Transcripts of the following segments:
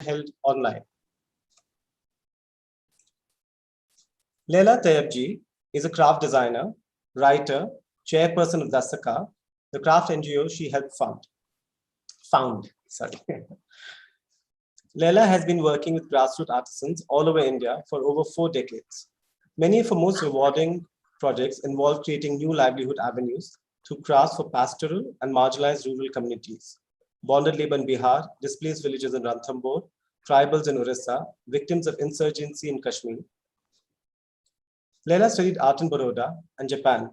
held online. Laila Tyabji is a craft designer, writer, chairperson of DASTKAR, the craft NGO she helped found. Laila has been working with grassroots artisans all over India for over 4 decades. Many of her most rewarding projects involve creating new livelihood avenues through crafts for pastoral and marginalized rural communities, bonded labor in Bihar, displaced villages in Ranthambhore, tribals in Orissa, victims of insurgency in Kashmir. Laila studied art in Baroda and Japan,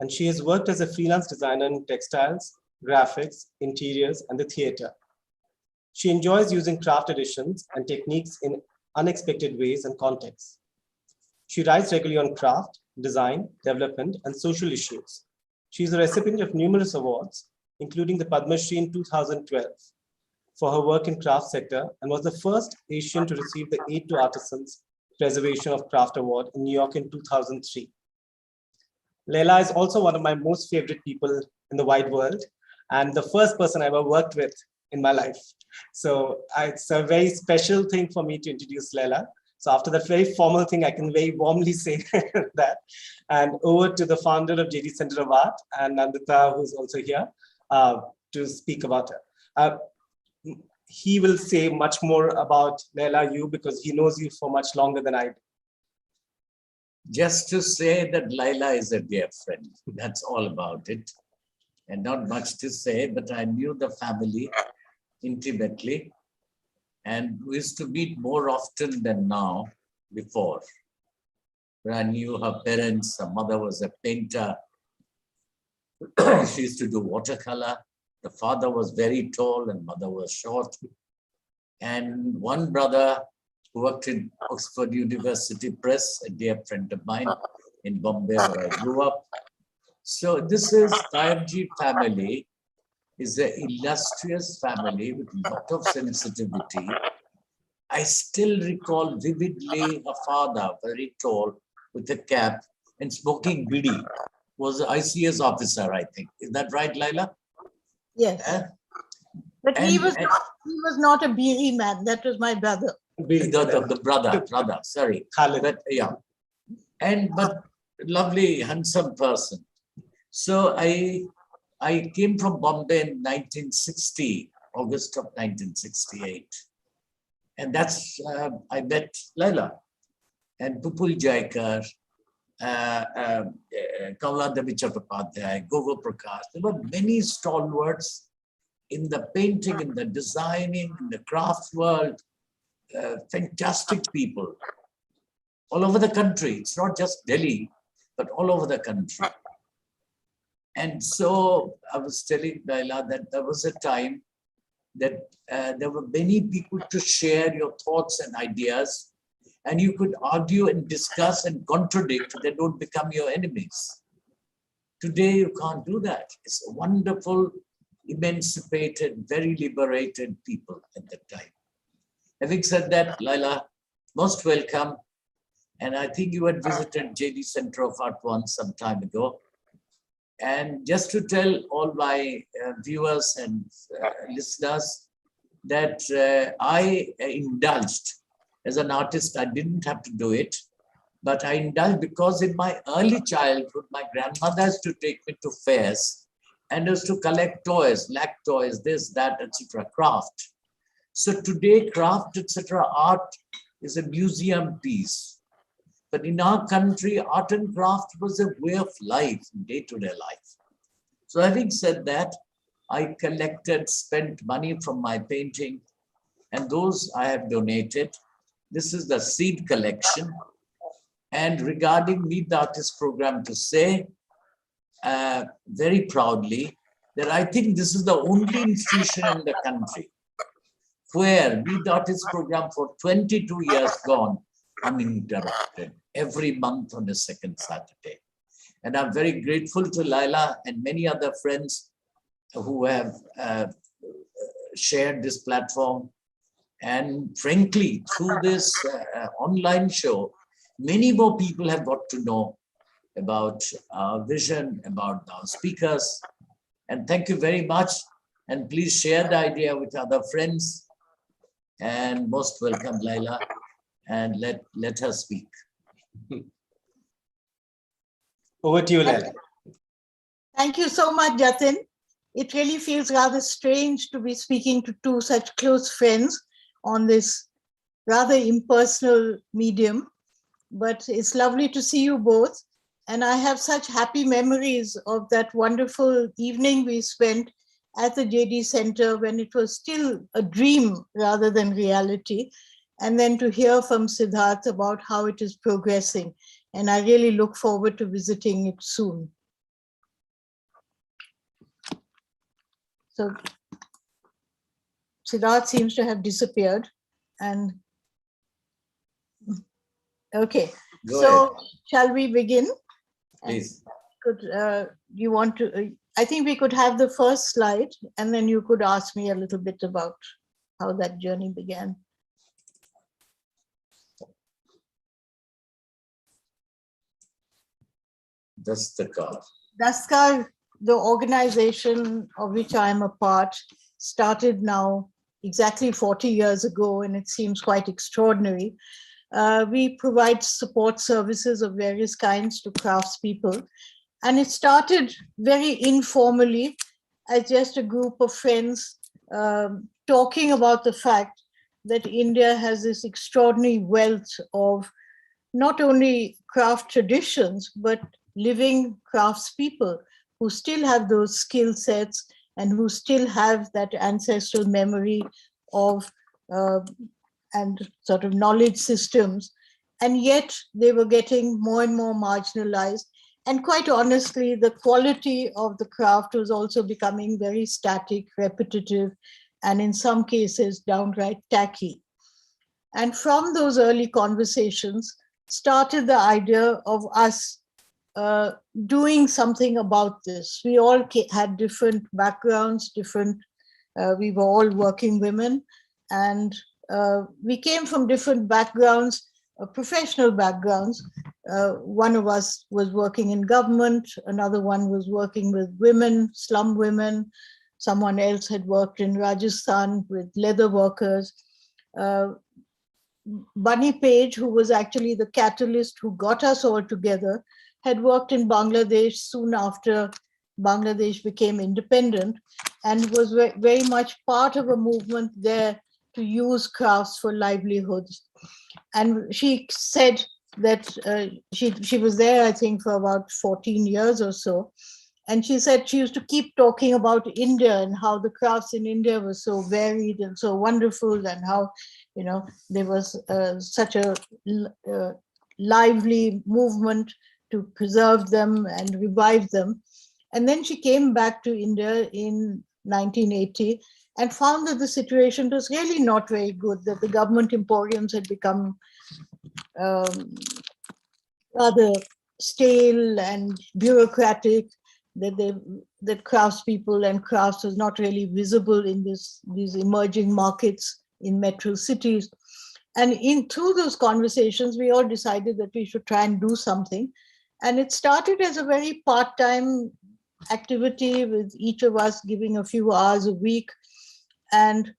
and she has worked as a freelance designer in textiles, graphics, interiors, and the theater. She enjoys using craft traditions and techniques in unexpected ways and contexts. She writes regularly on craft, design, development, and social issues. She is a recipient of numerous awards, including the Padma Shri in 2012 for her work in craft sector, and was the first Asian to receive the Aid to Artisans Preservation of Craft Award in New York in 2003. Laila is also one of my most favorite people in the wide world, and the first person I ever worked with in my life. So it's a very special thing for me to introduce Laila. So after that very formal thing, I can very warmly say that. And over to the founder of JD Center of Art, and Nandita, who's also here, to speak about her. He will say much more about Laila, you, because he knows you for much longer than I do. Just to say that Laila is a dear friend. That's all about it. And not much to say, but I knew the family intimately. And we used to meet more often than now before. I knew her parents, her mother was a painter. She used to do watercolor. The father was very tall and mother was short. And one brother who worked in Oxford University Press, a dear friend of mine in Bombay where I grew up. So this is Tyabji family, is an illustrious family with a lot of sensitivity. I still recall vividly a father, very tall, with a cap and smoking bidi, was an ICS officer, I think. Is that right, Laila? Yes. But he was not a BE man. That was my brother. The brother, sorry. But, yeah. But lovely, handsome person. So I came from Bombay in 1960, August of 1968. And that's, I met Laila and Pupul Jaikar, Kaula Devi Chattopadhyay, Gogo Prakash. There were many stalwarts in the painting, in the designing, in the craft world, fantastic people all over the country. It's not just Delhi, but all over the country. And so I was telling Laila that there was a time that there were many people to share your thoughts and ideas, and you could argue and discuss and contradict. They don't become your enemies. Today, you can't do that. It's a wonderful, emancipated, very liberated people at that time. Having said that, Laila, most welcome. And I think you had visited JD Center of Art once some time ago. And just to tell all my viewers and listeners that I indulged as an artist. I didn't have to do it, but I indulged because in my early childhood, my grandmother used to take me to fairs and used to collect toys, lac toys, this, that, etc., craft. So today, craft, etc., art is a museum piece. But in our country, art and craft was a way of life, day-to-day life. So having said that, I collected, spent money from my painting, and those I have donated. This is the seed collection. And regarding Meet the Artist program, to say very proudly that I think this is the only institution in the country where Meet the Artist program for 22 years gone, uninterrupted, every month on the second Saturday. And I'm very grateful to Laila and many other friends who have shared this platform. And frankly, through this online show, many more people have got to know about our vision, about our speakers. And thank you very much. And please share the idea with other friends. And most welcome, Laila, and let her speak. Over to you, Laila. Thank you so much, Jatin. It really feels rather strange to be speaking to two such close friends on this rather impersonal medium, but it's lovely to see you both. And I have such happy memories of that wonderful evening we spent at the JD Center when it was still a dream rather than reality. And then to hear from Siddharth about how it is progressing. And I really look forward to visiting it soon. So Siddharth seems to have disappeared. And okay, so shall we begin? Please. You want to, I think we could have the first slide and then you could ask me a little bit about how that journey began. DASTKAR. DASTKAR, the organization of which I am a part, started now exactly 40 years ago, and it seems quite extraordinary. We provide support services of various kinds to craftspeople. And it started very informally as just a group of friends talking about the fact that India has this extraordinary wealth of not only craft traditions, but living craftspeople who still have those skill sets and who still have that ancestral memory of and sort of knowledge systems. And yet they were getting more and more marginalized. And quite honestly, the quality of the craft was also becoming very static, repetitive, and in some cases downright tacky. And from those early conversations started the idea of us doing something about this. We all had different backgrounds, we were all working women, and we came from different backgrounds, professional backgrounds. One of us was working in government, another one was working with women, slum women, someone else had worked in Rajasthan with leather workers. Bunny Page, who was actually the catalyst who got us all together, had worked in Bangladesh soon after Bangladesh became independent and was very much part of a movement there to use crafts for livelihoods. And she said that she was there, I think, for about 14 years or so. And she said she used to keep talking about India and how the crafts in India were so varied and so wonderful, and how, you know, there was such a lively movement to preserve them and revive them. And then she came back to India in 1980 and found that the situation was really not very good, that the government emporiums had become rather stale and bureaucratic, that craftspeople and crafts was not really visible in these emerging markets in metro cities. And through those conversations, we all decided that we should try and do something. And it started as a very part-time activity with each of us giving a few hours a week. And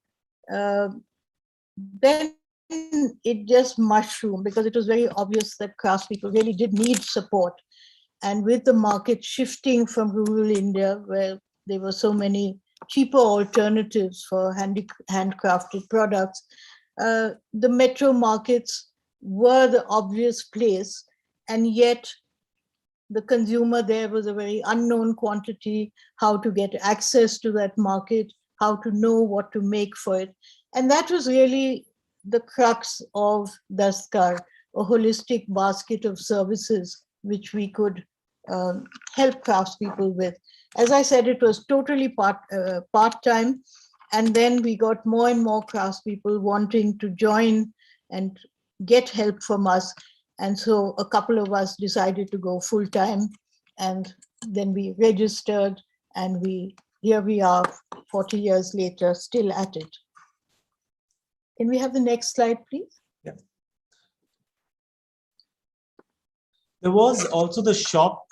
then it just mushroomed because it was very obvious that craftspeople really did need support. And with the market shifting from rural India, where there were so many cheaper alternatives for handcrafted products, the metro markets were the obvious place. And yet the consumer there was a very unknown quantity, how to get access to that market, how to know what to make for it. And that was really the crux of DASTKAR, a holistic basket of services which we could help craftspeople with. As I said, it was totally part-time, and then we got more and more craftspeople wanting to join and get help from us. And so a couple of us decided to go full-time, and then we registered, and here we are 40 years later, still at it. Can we have the next slide, please? Yeah. There was also the shop.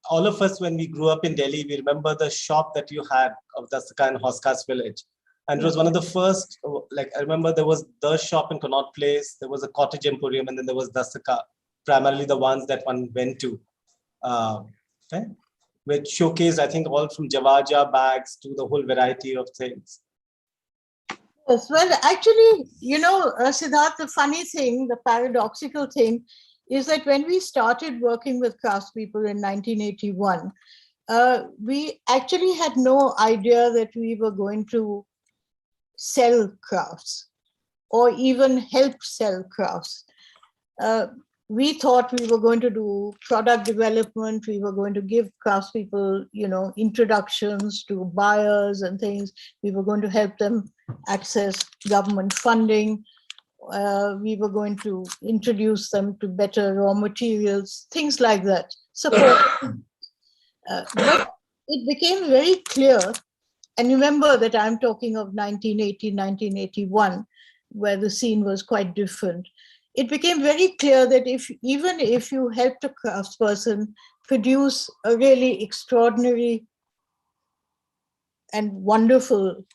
All of us, when we grew up in Delhi, we remember the shop that you had of DASTKAR in Hoskas village. And it was one of the first, like I remember there was the shop in Connaught Place, there was a cottage emporium, and then there was DASTKAR, primarily the ones that one went to, okay, which showcased, I think, all from Jawaja bags to the whole variety of things. Yes, well, actually, Siddharth, the funny thing, the paradoxical thing, is that when we started working with craftspeople in 1981, we actually had no idea that we were going to sell crafts or even help sell crafts. We thought we were going to do product development. We were going to give craftspeople, introductions to buyers and things. We were going to help them access government funding. We were going to introduce them to better raw materials, things like that, support. But it became very clear, and remember that I'm talking of 1980, 1981, where the scene was quite different. It became very clear that even if you helped a craftsperson produce a really extraordinary and wonderful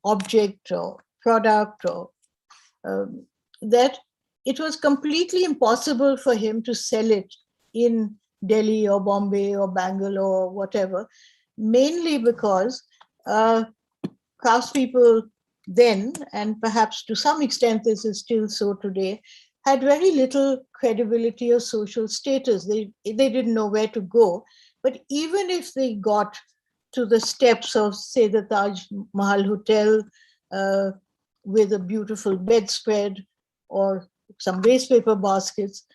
object or product, or that it was completely impossible for him to sell it in Delhi or Bombay or Bangalore or whatever, mainly because craftspeople then, and perhaps to some extent this is still so today, had very little credibility or social status. They didn't know where to go. But even if they got to the steps of, say, the Taj Mahal Hotel with a beautiful bedspread or some waste paper baskets,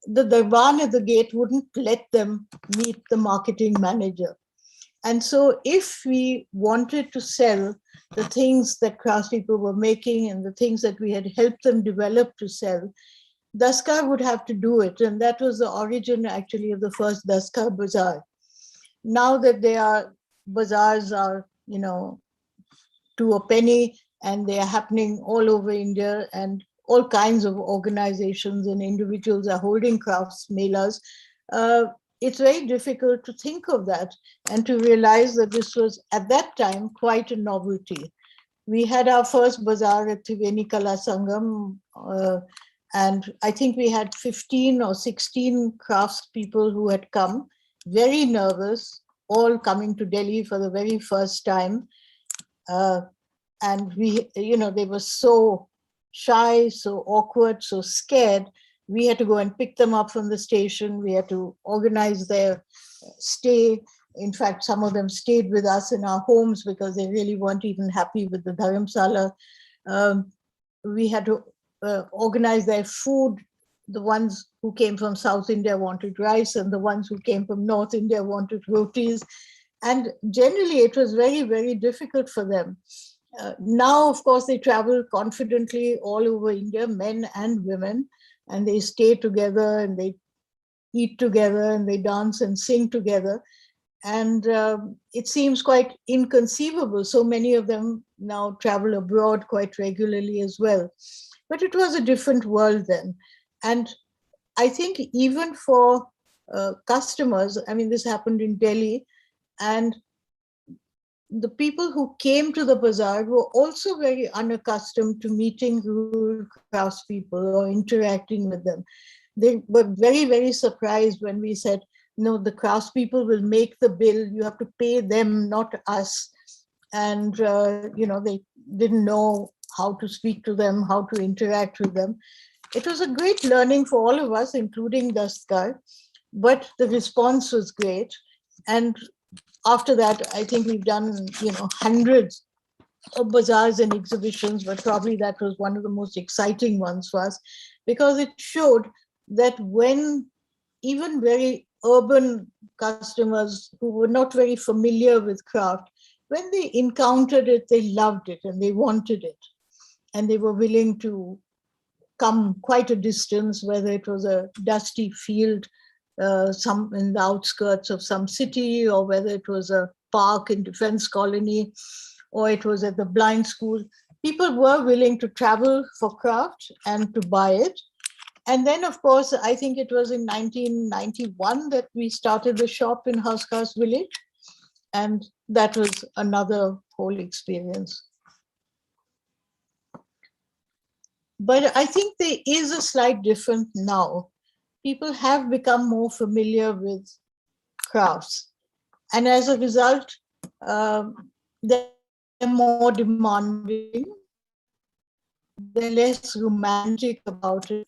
the Darban at the gate wouldn't let them meet the marketing manager. And so if we wanted to sell the things that craftspeople were making and the things that we had helped them develop to sell, DASTKAR would have to do it. And that was the origin actually of the first DASTKAR Bazaar. Now that bazaars are, to a penny, and they are happening all over India, and all kinds of organizations and individuals are holding crafts melas, it's very difficult to think of that and to realize that this was at that time quite a novelty. We had our first bazaar at Triveni Kala Sangam, and I think we had 15 or 16 craftspeople who had come, very nervous, all coming to Delhi for the very first time. And they were so shy, so awkward, so scared. We had to go and pick them up from the station. We had to organize their stay. In fact, some of them stayed with us in our homes because they really weren't even happy with the dharamsala. We had to organize their food. The ones who came from South India wanted rice, and the ones who came from North India wanted rotis. And generally, it was very, very difficult for them. Now, of course, they travel confidently all over India, men and women, and they stay together and they eat together and they dance and sing together. And it seems quite inconceivable. So many of them now travel abroad quite regularly as well. But it was a different world then. And I think even for customers, I mean, this happened in Delhi, and the people who came to the bazaar were also very unaccustomed to meeting rural craftspeople or interacting with them. They were very, very surprised when we said, no, the craftspeople will make the bill. You have to pay them, not us. And, they didn't know how to speak to them, how to interact with them. It was a great learning for all of us, including DASTKAR, but the response was great. And after that, I think we've done, hundreds of bazaars and exhibitions, but probably that was one of the most exciting ones for us, because it showed that when even very urban customers who were not very familiar with craft, when they encountered it, they loved it and they wanted it. And they were willing to come quite a distance, whether it was a dusty field, some in the outskirts of some city, or whether it was a park in Defense Colony, or it was at the blind school. People were willing to travel for craft and to buy it. And then, of course, I think it was in 1991 that we started the shop in Housecast Village. And that was another whole experience. But I think there is a slight difference now. People have become more familiar with crafts. And as a result, they're more demanding. They're less romantic about it.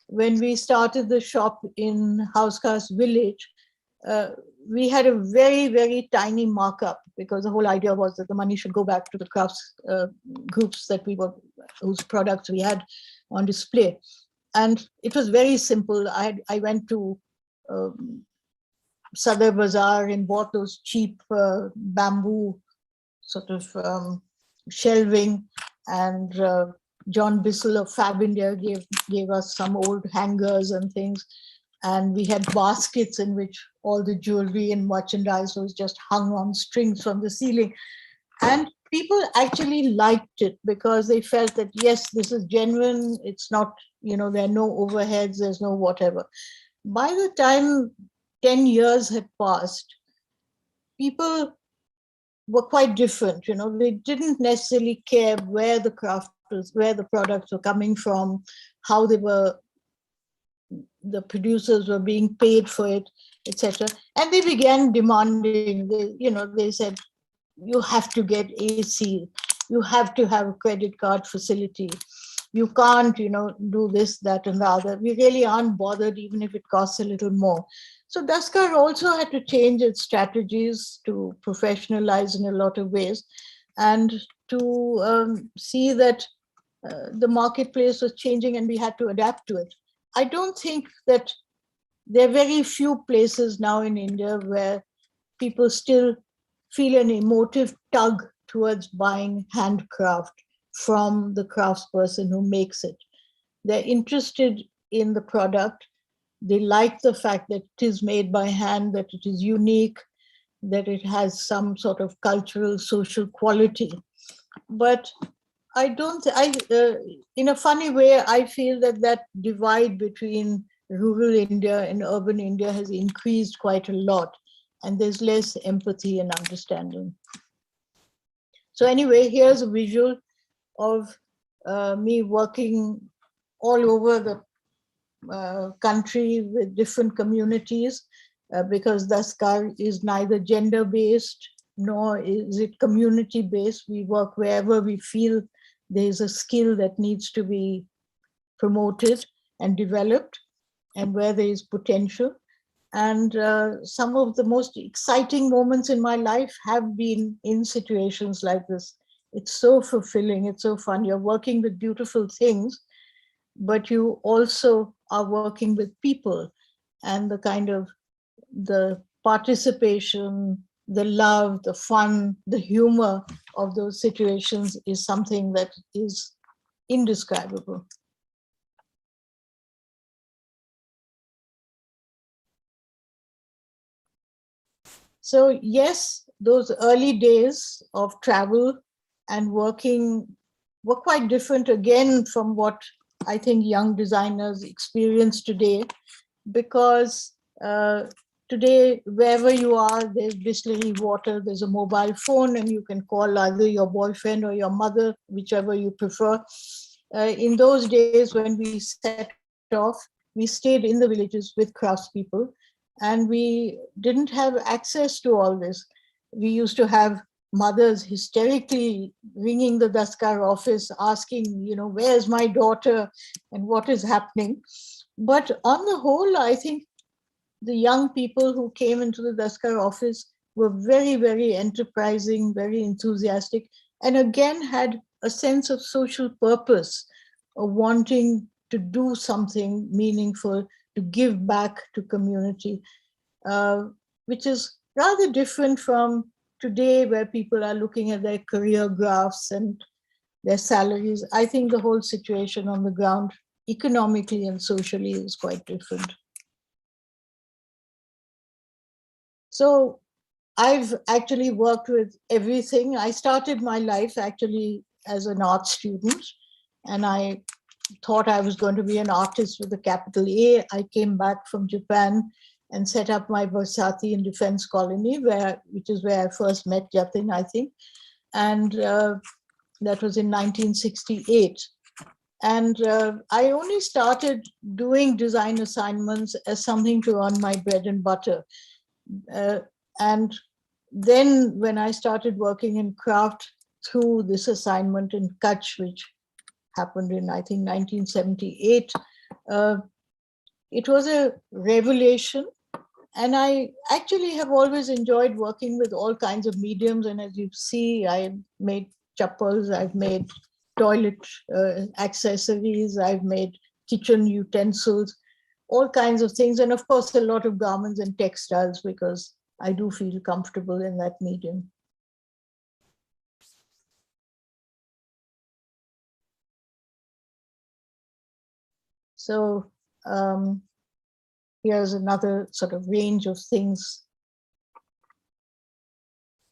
When we started the shop in Housecast Village, we had a very, very tiny markup because the whole idea was that the money should go back to the crafts groups that we were, whose products we had on display. And it was very simple. I went to Sadar Bazaar and bought those cheap bamboo sort of shelving, and John Bissell of Fab India gave us some old hangers and things. And we had baskets in which all the jewelry and merchandise was just hung on strings from the ceiling. And people actually liked it because they felt that, yes, this is genuine. It's not, there are no overheads, there's no whatever. By the time 10 years had passed, people were quite different. They didn't necessarily care where the craft was, where the products were coming from, how the producers were being paid for it, etc. And they began demanding. They said, you have to get AC, you have to have a credit card facility, you can't, do this, that, and the other. We really aren't bothered, even if it costs a little more. So DASTKAR also had to change its strategies to professionalize in a lot of ways, and to see that the marketplace was changing and we had to adapt to it. I don't think that there are very few places now in India where people still feel an emotive tug towards buying handcraft from the craftsperson who makes it. They're interested in the product. They like the fact that it is made by hand, that it is unique, that it has some sort of cultural, social quality. But I don't, in a funny way, I feel that divide between rural India and urban India has increased quite a lot, and there's less empathy and understanding. So anyway, here's a visual of me working all over the country with different communities, because DASTKAR is neither gender-based nor is it community-based. We work wherever we feel there's a skill that needs to be promoted and developed, and where there is potential. And some of the most exciting moments in my life have been in situations like this. It's so fulfilling, it's so fun. You're working with beautiful things, but you also are working with people, and the kind of the participation, the love, the fun, the humor of those situations is something that is indescribable. So yes, those early days of travel and working were quite different again from what I think young designers experience today, because today, wherever you are, there's Bisleri water, there's a mobile phone, and you can call either your boyfriend or your mother, whichever you prefer. In those days when we set off, we stayed in the villages with craftspeople, and we didn't have access to all this. We used to have mothers hysterically ringing the DASTKAR office, asking, where's my daughter and what is happening? But on the whole, I think the young people who came into the DASTKAR office were very, very enterprising, very enthusiastic, and again had a sense of social purpose, of wanting to do something meaningful, to give back to community, which is rather different from today, where people are looking at their career graphs and their salaries. I think the whole situation on the ground, economically and socially, is quite different. So I've actually worked with everything. I started my life actually as an art student, and I thought I was going to be an artist with a capital A. I came back from Japan and set up my Varsati in Defense Colony, which is where I first met Jatin, I think. And that was in 1968. And I only started doing design assignments as something to earn my bread and butter. And then when I started working in craft through this assignment in Kutch, which happened in, I think, 1978, it was a revelation. And I actually have always enjoyed working with all kinds of mediums. And as you see, I made chappals, I've made toilet accessories, I've made kitchen utensils, all kinds of things. And of course, a lot of garments and textiles, because I do feel comfortable in that medium. So here's another sort of range of things,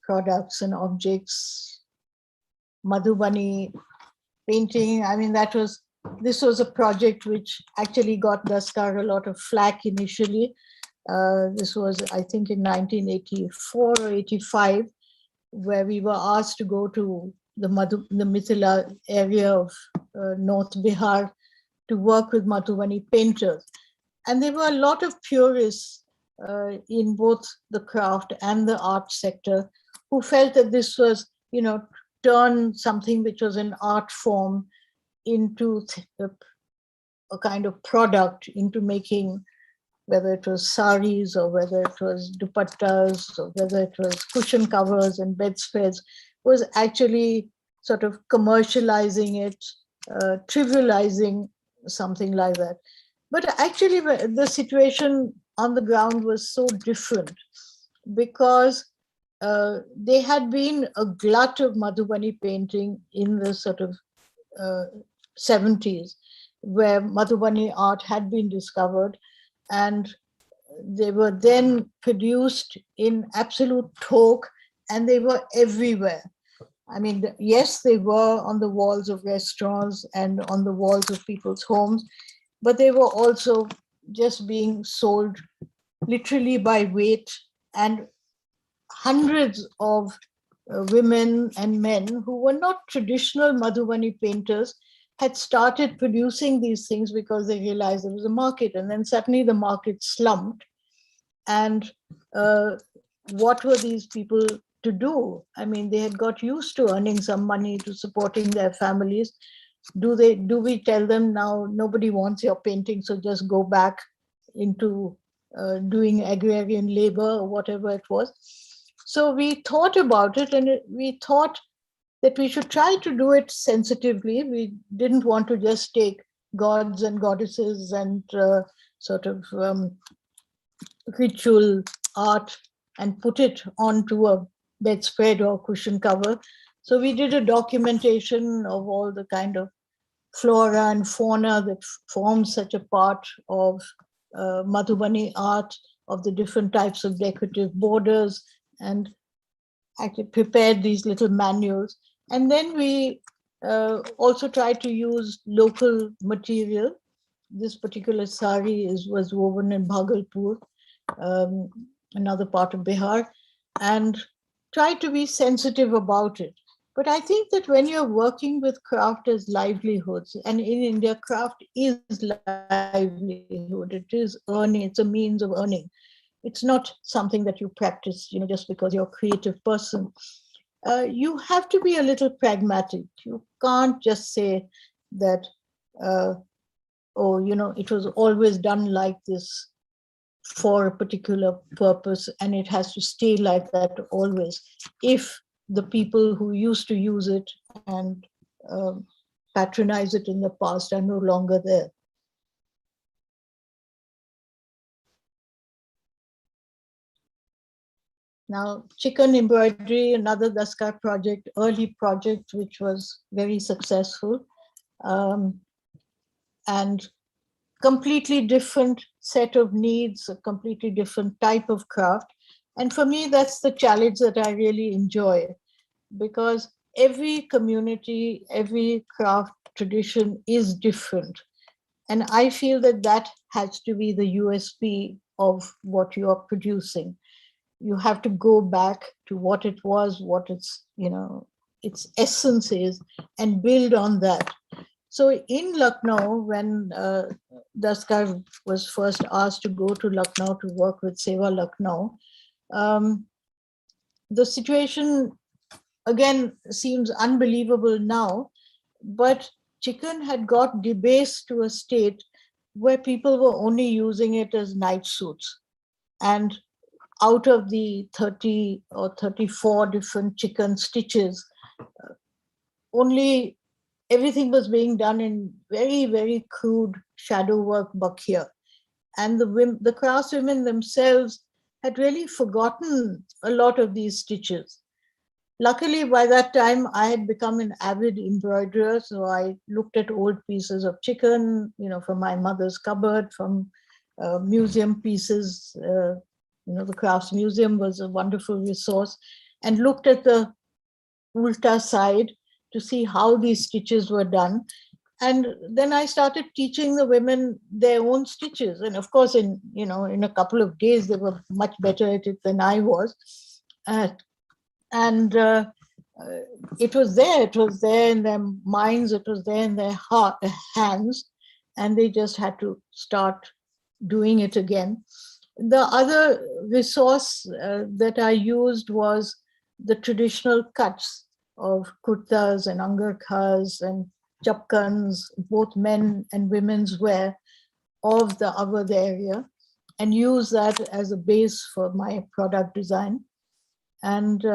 products and objects. Madhubani painting, I mean, this was a project which actually got DASTKAR a lot of flack initially. This was, I think, in 1984 or 85, where we were asked to go to the Mithila area of North Bihar to work with Madhubani painters. And there were a lot of purists in both the craft and the art sector who felt that this was, turn something which was an art form into a kind of product, into making, whether it was saris or whether it was dupattas or whether it was cushion covers and bedspreads, was actually sort of commercializing it, trivializing something like that. But actually the situation on the ground was so different, because there had been a glut of Madhubani painting in the sort of 70s, where Madhubani art had been discovered, and they were then produced in absolute talk, and they were everywhere. I mean, yes, they were on the walls of restaurants and on the walls of people's homes, but they were also just being sold literally by weight, and hundreds of women and men who were not traditional Madhubani painters had started producing these things because they realized there was a market. And then suddenly the market slumped. And what were these people to do? I mean, they had got used to earning some money, to supporting their families. Do we tell them now, nobody wants your painting, so just go back into doing agrarian labor or whatever it was? So we thought about it, and we thought that we should try to do it sensitively. We didn't want to just take gods and goddesses and sort of ritual art and put it onto a bedspread or cushion cover. So we did a documentation of all the kind of flora and fauna that forms such a part of Madhubani art, of the different types of decorative borders, and actually prepared these little manuals. And then we also tried to use local material. This particular sari was woven in Bhagalpur, another part of Bihar, and tried to be sensitive about it. But I think that when you're working with craft as livelihoods, and in India, craft is livelihood, it is earning, it's a means of earning. It's not something that you practice, just because you're a creative person. You have to be a little pragmatic. You can't just say that, it was always done like this for a particular purpose, and it has to stay like that always, if the people who used to use it and patronize it in the past are no longer there. Now, chicken embroidery, another DASTKAR project, early project, which was very successful, and completely different set of needs, a completely different type of craft. And for me, that's the challenge that I really enjoy, because every community, every craft tradition is different. And I feel that that has to be the USP of what you are producing. You have to go back to what it was, what its essence is, and build on that. So in Lucknow, when DASTKAR was first asked to go to Lucknow to work with Seva Lucknow, the situation again seems unbelievable now, but chicken had got debased to a state where people were only using it as night suits. And out of the 30 or 34 different chicken stitches, only everything was being done in very, very crude shadow work bakhiya. And the craftswomen themselves had really forgotten a lot of these stitches. Luckily, by that time, I had become an avid embroiderer. So I looked at old pieces of chicken, from my mother's cupboard, from museum pieces. The Crafts Museum was a wonderful resource, and looked at the ulta side to see how these stitches were done. And then I started teaching the women their own stitches. And of course, in a couple of days, they were much better at it than I was. It was there in their minds, it was there in their hands, and they just had to start doing it again. The other resource that I used was the traditional cuts of kurtas and angarkhas and chapkans, both men and women's wear of the Awadh area, and use that as a base for my product design. And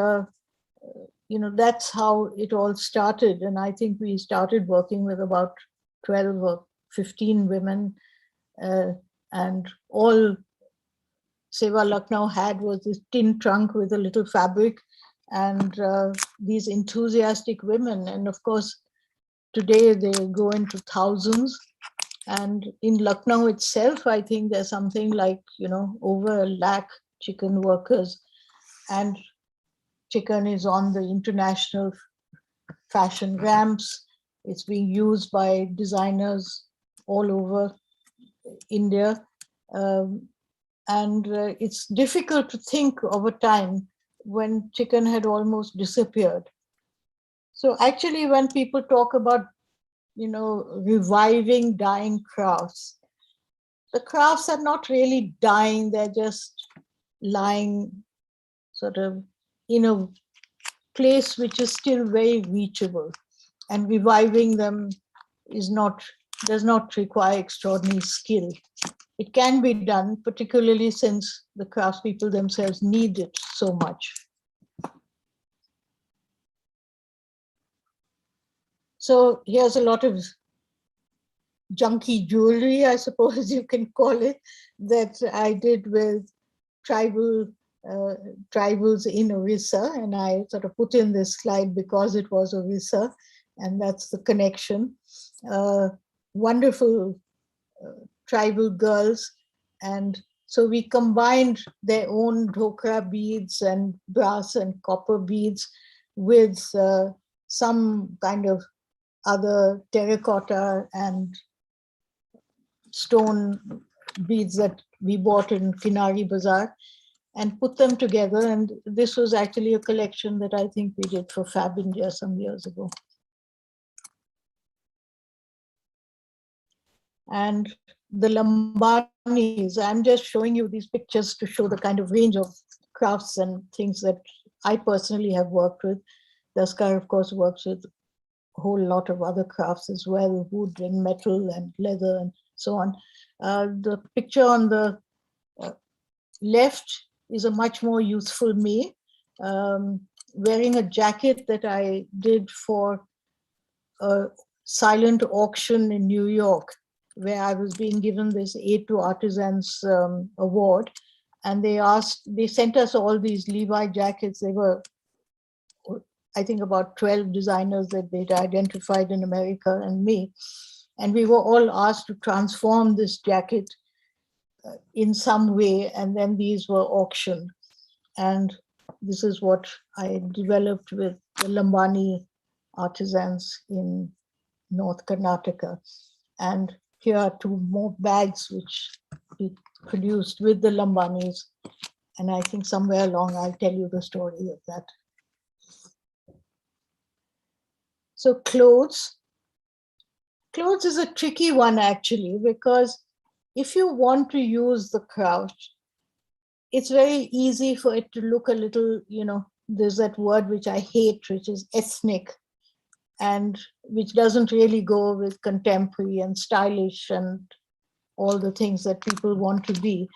that's how it all started. And I think we started working with about 12 or 15 women, and all Seva Lucknow had was this tin trunk with a little fabric, and these enthusiastic women. And of course, today they go into thousands. And in Lucknow itself, I think there's something like, over 1 lakh chicken workers. And chicken is on the international fashion ramps. It's being used by designers all over India. And it's difficult to think of a time when chicken had almost disappeared. So actually, when people talk about, reviving dying crafts, the crafts are not really dying, they're just lying sort of in a place which is still very reachable, and reviving them does not require extraordinary skill. It can be done, particularly since the craftspeople themselves need it so much. So here's a lot of junky jewelry, I suppose you can call it, that I did with tribals in Orissa, and I sort of put in this slide because it was Orissa, and that's the connection. Wonderful tribal girls, and so we combined their own dhokra beads and brass and copper beads with some kind of other terracotta and stone beads that we bought in Kinari Bazaar, and put them together. And this was actually a collection that I think we did for Fab India some years ago. And the Lambanis, I'm just showing you these pictures to show the kind of range of crafts and things that I personally have worked with. DASTKAR, of course, works with a whole lot of other crafts as well, wood and metal and leather and so on. The picture on the left is a much more youthful me, wearing a jacket that I did for a silent auction in New York, where I was being given this Aid to Artisans award. And they sent us all these Levi jackets. They were, I think, about 12 designers that they'd identified in America and me. And we were all asked to transform this jacket in some way, and then these were auctioned. And this is what I developed with the Lambani artisans in North Karnataka. And here are 2 more bags which we produced with the Lambanis. And I think somewhere along I'll tell you the story of that. So clothes. Clothes is a tricky one actually, because if you want to use the craft, it's very easy for it to look a little, there's that word which I hate, which is ethnic, and which doesn't really go with contemporary and stylish and all the things that people want to be.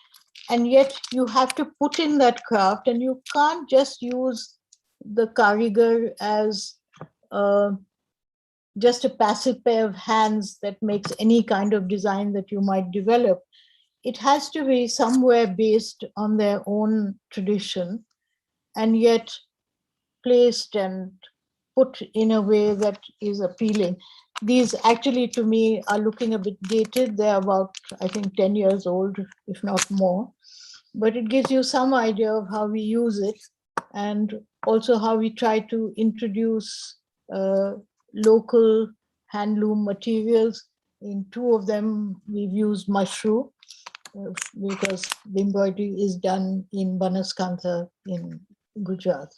And yet you have to put in that craft, and you can't just use the karigar as just a passive pair of hands that makes any kind of design that you might develop. It has to be somewhere based on their own tradition, and yet placed and put in a way that is appealing. These actually, to me, are looking a bit dated. They're about, I think, 10 years old, if not more. But it gives you some idea of how we use it, and also how we try to introduce local handloom materials. In two of them, we've used mushroom, because the embroidery is done in Banaskantha in Gujarat.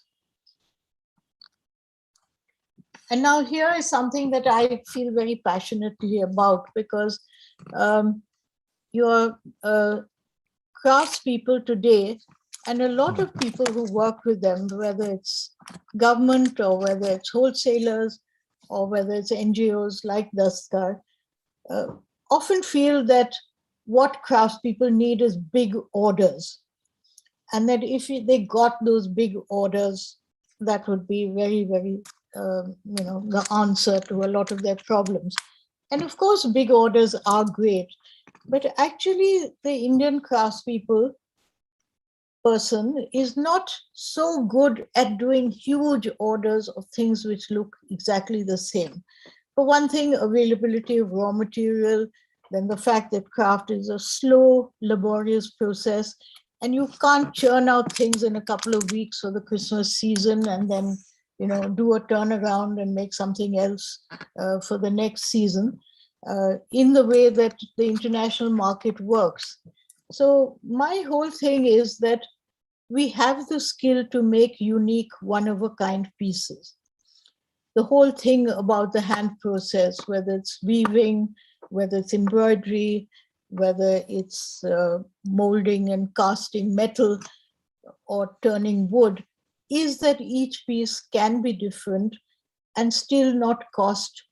And now here is something that I feel very passionately about, because you're craftspeople today, and a lot of people who work with them, whether it's government or whether it's wholesalers or whether it's NGOs like DASTKAR, often feel that what craftspeople need is big orders. And that if they got those big orders, that would be very, very, the answer to a lot of their problems. And of course, big orders are great, but actually the Indian craftspeople person is not so good at doing huge orders of things which look exactly the same. For one thing, availability of raw material, then the fact that craft is a slow, laborious process, and you can't churn out things in a couple of weeks for the Christmas season and then, do a turnaround and make something else for the next season in the way that the international market works. So my whole thing is that we have the skill to make unique, one-of-a-kind pieces. The whole thing about the hand process, whether it's weaving, whether it's embroidery, whether it's molding and casting metal or turning wood, is that each piece can be different and still not cost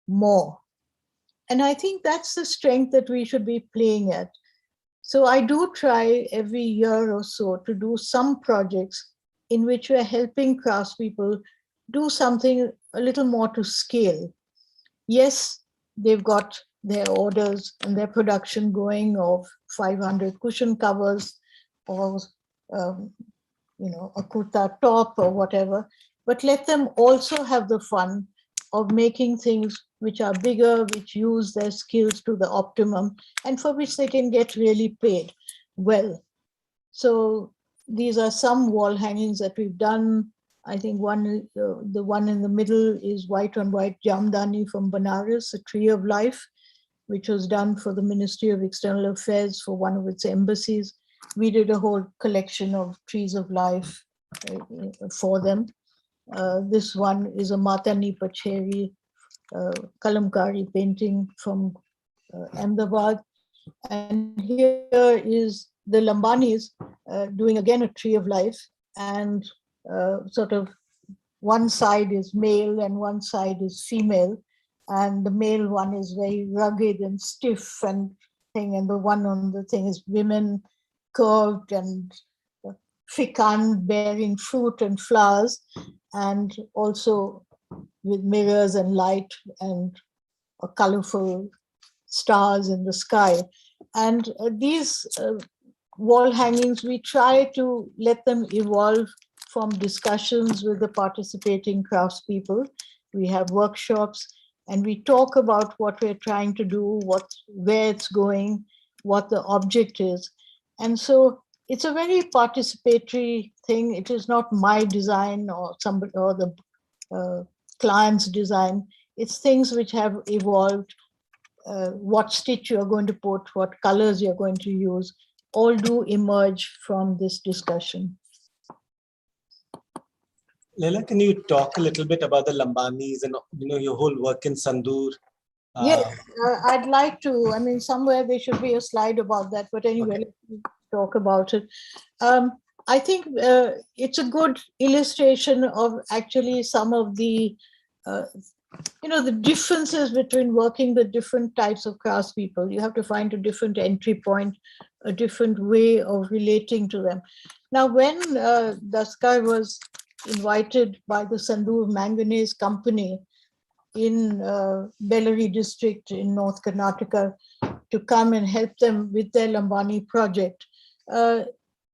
more. And I think that's the strength that we should be playing at. So I do try every year or so to do some projects in which we're helping craftspeople do something a little more to scale. Yes, they've got their orders and their production going of 500 cushion covers or, a kurta top or whatever, but let them also have the fun of making things which are bigger, which use their skills to the optimum, and for which they can get really paid well. So these are some wall hangings that we've done. I think the one in the middle is white on white Jamdani from Benares, a tree of life, which was done for the Ministry of External Affairs for one of its embassies. We did a whole collection of trees of life for them. This one is a Matani Pacheri Kalamkari painting from Ahmedabad. And here is the Lambanis doing again a tree of life, and sort of one side is male and one side is female, and the male one is very rugged and stiff and thing, and the one on the thing is women curved and fican bearing fruit and flowers, and also with mirrors and light and colorful stars in the sky. And these wall hangings, we try to let them evolve from discussions with the participating craftspeople. We have workshops and we talk about what we're trying to do, where it's going, what the object is. And so it's a very participatory thing. It is not my design or somebody or the client's design. It's things which have evolved. What stitch you're going to put, what colors you're going to use, all do emerge from this discussion. Laila, can you talk a little bit about the Lambanis and your whole work in Sandur Yes, I'd like to. I mean, somewhere there should be a slide about that, but anyway, Okay. let's talk about it. I think it's a good illustration of actually some of the, the differences between working with different types of craftspeople. You have to find a different entry point, a different way of relating to them. Now, when DASTKAR was invited by the Sandur Manganese Company in Bellary district in North Karnataka to come and help them with their Lambani project.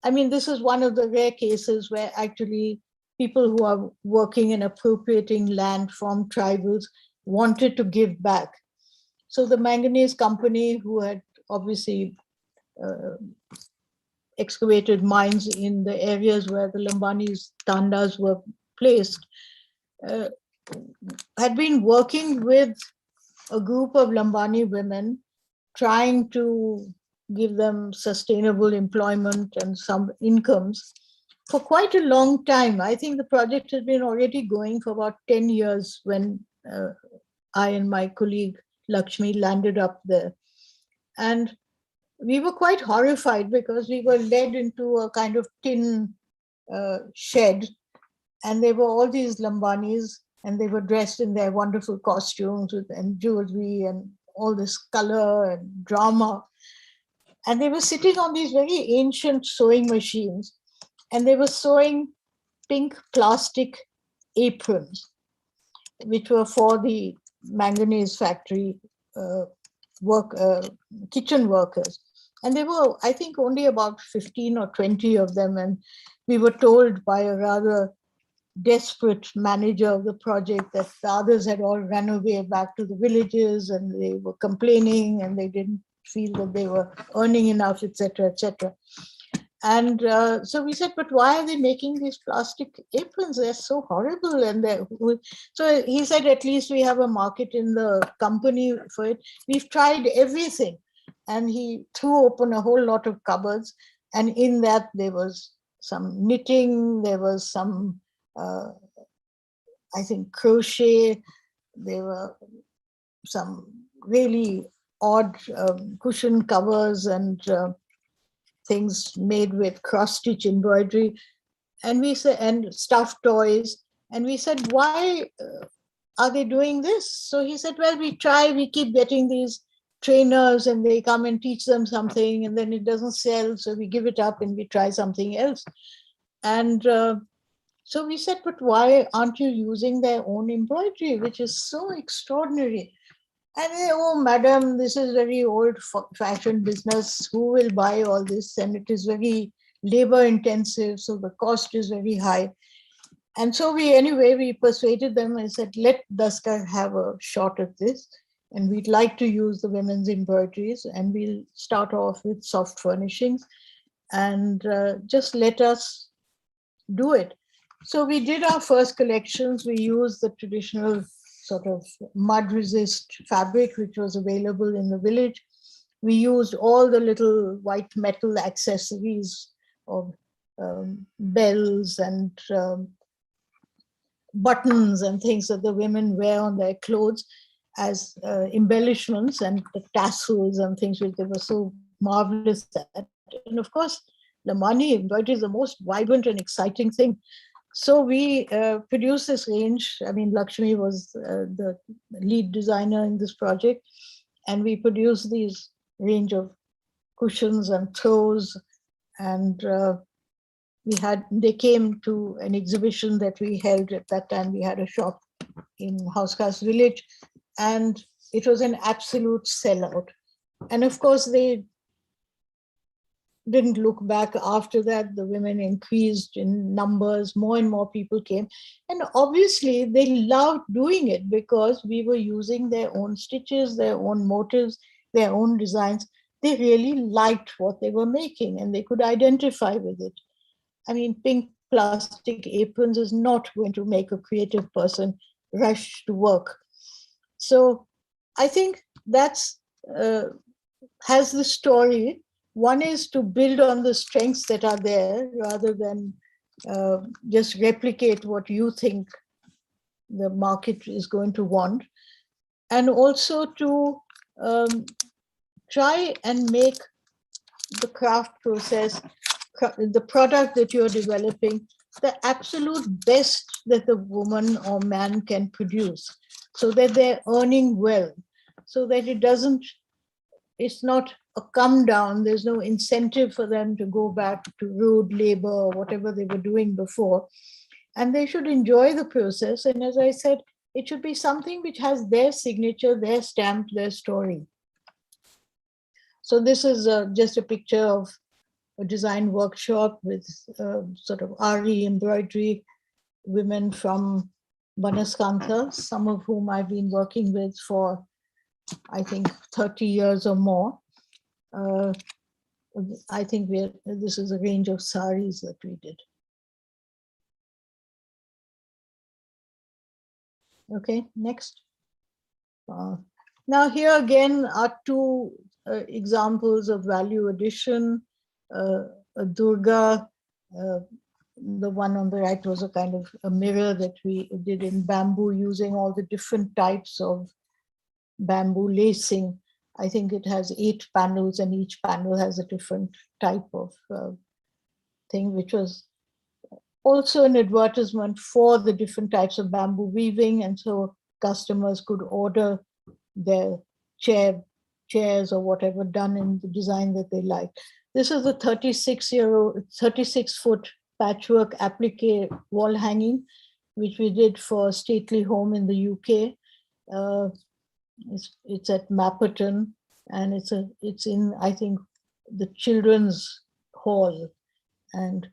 I mean, this is one of the rare cases where actually people who are working and appropriating land from tribals wanted to give back. So the manganese company, who had obviously excavated mines in the areas where the Lambanis tandas were placed, had been working with a group of Lambani women, trying to give them sustainable employment and some incomes for quite a long time. I think the project has been already going for about 10 years when I and my colleague Lakshmi landed up there. And we were quite horrified because we were led into a kind of tin shed, and there were all these Lambanis, and they were dressed in their wonderful costumes and jewelry and all this color and drama. And they were sitting on these very ancient sewing machines, and they were sewing pink plastic aprons, which were for the manganese factory kitchen workers. And there were, I think, only about 15 or 20 of them. And we were told by a rather desperate manager of the project that the others had all run away back to the villages, and they were complaining and they didn't feel that they were earning enough, etc., etc. And so we said, but why are they making these plastic aprons? They're so horrible. And so he said, at least we have a market in the company for it. We've tried everything. And he threw open a whole lot of cupboards. And in that, there was some knitting, there was some, I think, crochet, there were some really odd cushion covers and things made with cross-stitch embroidery, and we said, and stuffed toys. And we said, why are they doing this? So he said, well, we keep getting these trainers and they come and teach them something, and then it doesn't sell, so we give it up and we try something else. And so we said, but why aren't you using their own embroidery, which is so extraordinary? And they, oh, madam, this is very old-fashioned business. Who will buy all this? And it is very labor-intensive, so the cost is very high. And so we persuaded them and said, let DASTKAR have a shot at this. And we'd like to use the women's embroideries, and we'll start off with soft furnishings, and just let us do it. So we did our first collections. We used the traditional sort of mud resist fabric, which was available in the village. We used all the little white metal accessories of bells and buttons and things that the women wear on their clothes as embellishments, and the tassels and things which they were so marvelous at. And of course, Lamani embroidery is the most vibrant and exciting thing. So we produced this range. I mean, Lakshmi was the lead designer in this project, and we produced these range of cushions and throws. And they came to an exhibition that we held at that time. We had a shop in Housecast Village, and it was an absolute sellout. And of course, they didn't look back after that. The women increased in numbers, more and more people came. And obviously they loved doing it because we were using their own stitches, their own motifs, their own designs. They really liked what they were making and they could identify with it. I mean, pink plastic aprons is not going to make a creative person rush to work. So I think that's has the story. One is to build on the strengths that are there rather than just replicate what you think the market is going to want. and also to try and make the craft process, the product that you're developing, the absolute best that the woman or man can produce, so that they're earning well, so that it's not a come down. There's no incentive for them to go back to rude labor or whatever they were doing before. And they should enjoy the process. And as I said, it should be something which has their signature, their stamp, their story. So this is just a picture of a design workshop with sort of RE embroidery women from Banaskantha, some of whom I've been working with for, I think, 30 years or more. I think this is a range of saris that we did. Okay, next. Now here again are two examples of value addition. A Durga, the one on the right was a kind of a mirror that we did in bamboo using all the different types of bamboo lacing. I think it has 8 panels and each panel has a different type of thing, which was also an advertisement for the different types of bamboo weaving. And so customers could order their chairs or whatever done in the design that they like. This is a 36-foot patchwork applique wall hanging, which we did for Stately Home in the UK. It's at Mapperton, and it's in, I think, the children's hall. And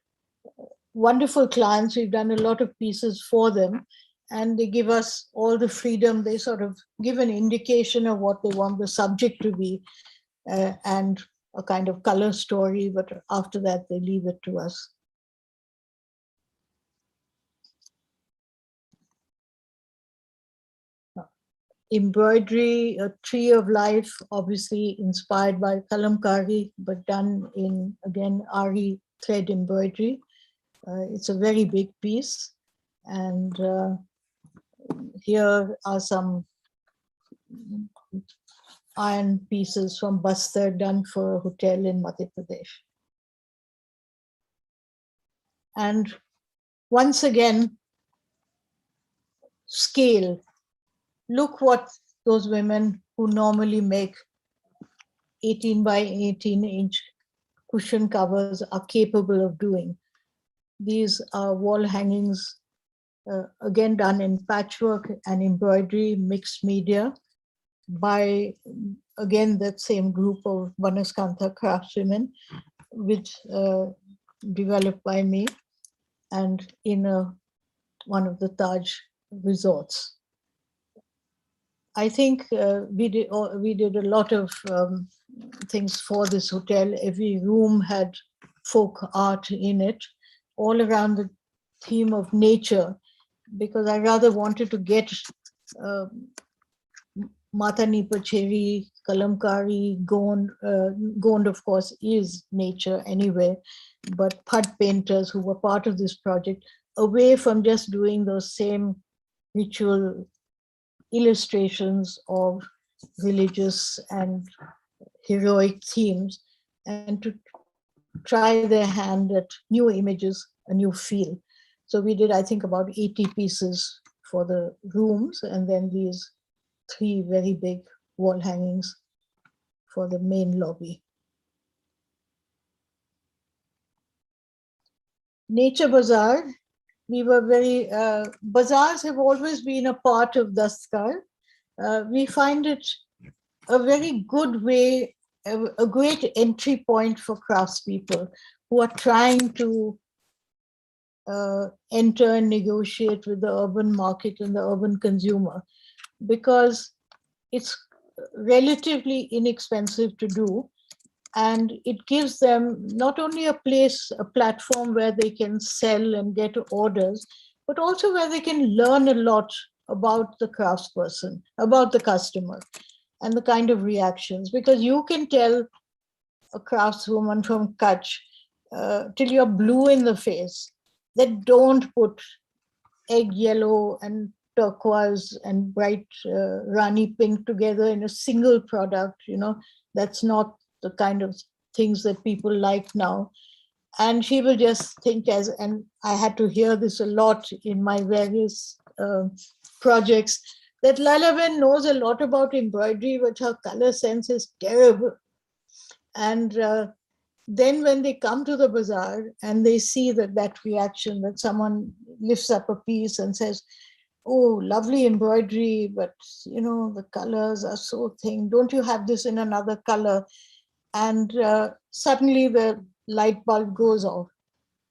wonderful clients. We've done a lot of pieces for them, and they give us all the freedom. They sort of give an indication of what they want the subject to be, and a kind of color story, but after that they leave it to us. Embroidery, a tree of life, obviously inspired by kalamkari, but done in, again, RE thread embroidery. It's a very big piece. And here are some iron pieces from Bastar done for a hotel in Madhya Pradesh. And once again, scale. Look what those women who normally make 18 by 18 inch cushion covers are capable of doing. These are wall hangings, again done in patchwork and embroidery, mixed media, by, again, that same group of Banaskantha craftswomen, which developed by me, and in one of the Taj resorts. I think we did a lot of things for this hotel. Every room had folk art in it, all around the theme of nature, because I rather wanted to get Matani Pacheri, Kalamkari, Gond. Gond, of course, is nature anyway, but Phad painters who were part of this project, away from just doing those same ritual illustrations of religious and heroic themes, and to try their hand at new images, a new feel. So we did, I think, about 80 pieces for the rooms, and then these 3 very big wall hangings for the main lobby. Nature Bazaar. We were very, bazaars have always been a part of DASTKAR. We find it a very good way, a great entry point for craftspeople who are trying to enter and negotiate with the urban market and the urban consumer, because it's relatively inexpensive to do. And it gives them not only a place, a platform where they can sell and get orders, but also where they can learn a lot about the craftsperson, about the customer, and the kind of reactions. Because you can tell a craftswoman from Kutch till you're blue in the face that don't put egg yellow and turquoise and bright Rani pink together in a single product. That's not the kind of things that people like now. And she will just think and I had to hear this a lot in my various projects, that Laila Ben knows a lot about embroidery, but her color sense is terrible. And then when they come to the bazaar and they see that reaction, that someone lifts up a piece and says, oh, lovely embroidery, but the colors are so thin. Don't you have this in another color? And suddenly the light bulb goes off.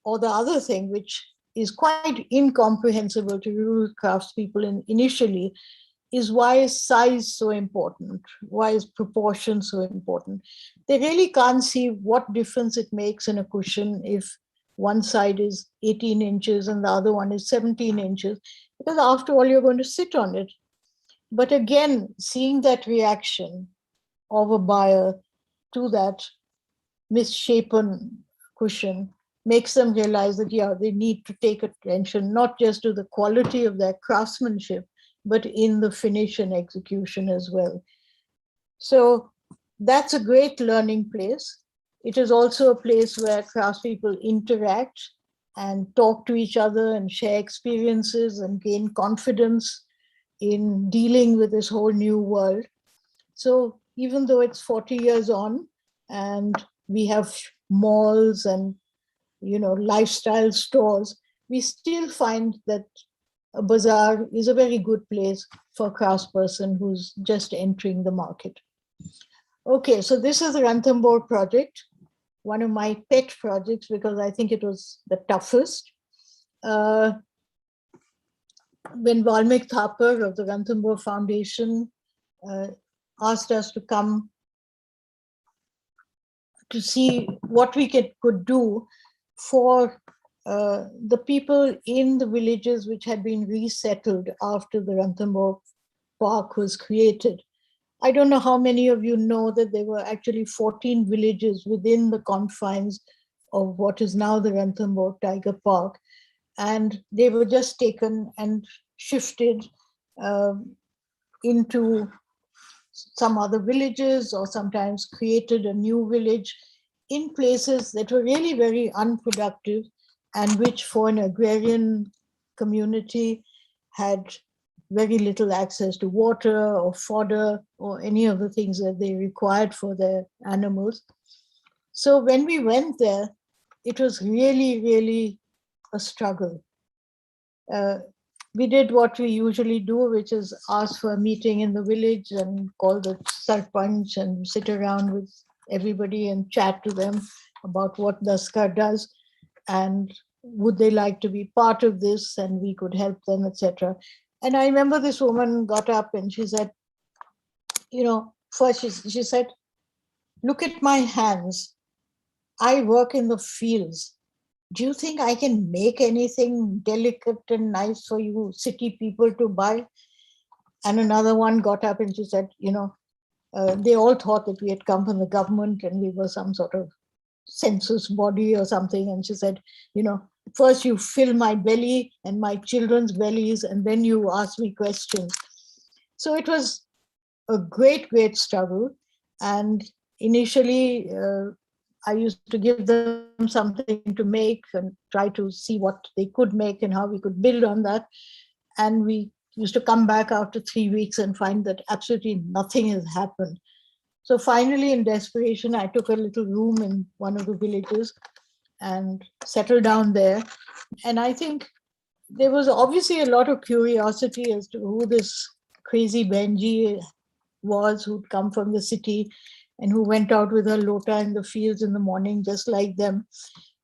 Or the other thing, which is quite incomprehensible to rural craftspeople initially, is why is size so important? Why is proportion so important? They really can't see what difference it makes in a cushion if one side is 18 inches and the other one is 17 inches, because after all, you're going to sit on it. But again, seeing that reaction of a buyer to that misshapen cushion makes them realize that, yeah, they need to take attention, not just to the quality of their craftsmanship, but in the finish and execution as well. So that's a great learning place. It is also a place where craftspeople interact and talk to each other and share experiences and gain confidence in dealing with this whole new world. So even though it's 40 years on and we have malls and lifestyle stores, we still find that a bazaar is a very good place for a craftsperson who's just entering the market. Okay, so this is the Ranthambore project, one of my pet projects because I think it was the toughest. When Valmik Thapar of the Ranthambore Foundation asked us to come to see what we could do for the people in the villages which had been resettled after the Ranthambore Park was created. I don't know how many of you know that there were actually 14 villages within the confines of what is now the Ranthambore Tiger Park. And they were just taken and shifted into some other villages, or sometimes created a new village in places that were really very unproductive and which for an agrarian community had very little access to water or fodder or any of the things that they required for their animals. So when we went there, it was really, really a struggle. We did what we usually do, which is ask for a meeting in the village and call the sarpanch and sit around with everybody and chat to them about what DASTKAR does and would they like to be part of this and we could help them, etc. And I remember this woman got up and she said, first she said, look at my hands. I work in the fields. Do you think I can make anything delicate and nice for you city people to buy? And another one got up and she said, they all thought that we had come from the government and we were some sort of census body or something. And she said, first you fill my belly and my children's bellies, and then you ask me questions. So it was a great, great struggle. And initially, I used to give them something to make and try to see what they could make and how we could build on that. And we used to come back after 3 weeks and find that absolutely nothing has happened. So finally, in desperation, I took a little room in one of the villages and settled down there. And I think there was obviously a lot of curiosity as to who this crazy Benji was, who'd come from the city and who went out with her lota in the fields in the morning, just like them.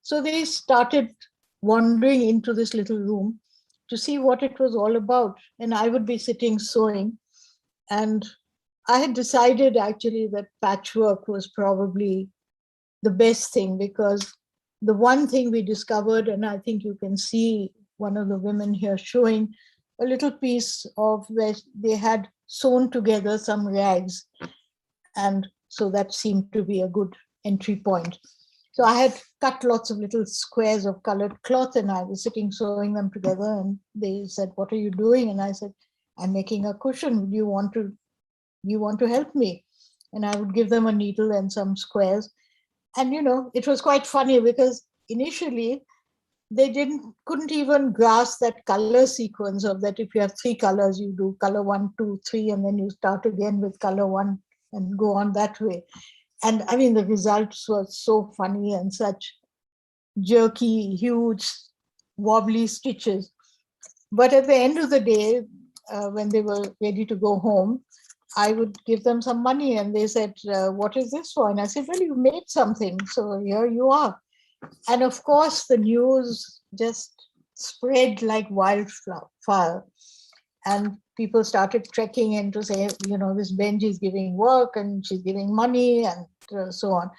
So they started wandering into this little room to see what it was all about. And I would be sitting sewing. And I had decided actually that patchwork was probably the best thing, because the one thing we discovered, and I think you can see one of the women here showing a little piece of where they had sewn together some rags. And so that seemed to be a good entry point. So I had cut lots of little squares of colored cloth and I was sitting sewing them together, and they said, "What are you doing?" And I said, "I'm making a cushion. Do you want to help me?" And I would give them a needle and some squares. And it was quite funny because initially they couldn't even grasp that color sequence of that. If you have three colors, you do color 1, 2, 3, and then you start again with color 1 and go on that way. And I mean, the results were so funny and such jerky, huge, wobbly stitches. But at the end of the day, when they were ready to go home, I would give them some money and they said, "What is this for?" And I said, "Well, you made something, so here you are." And of course, the news just spread like wildfire. And people started trekking in to say, this Benji is giving work and she's giving money and so on.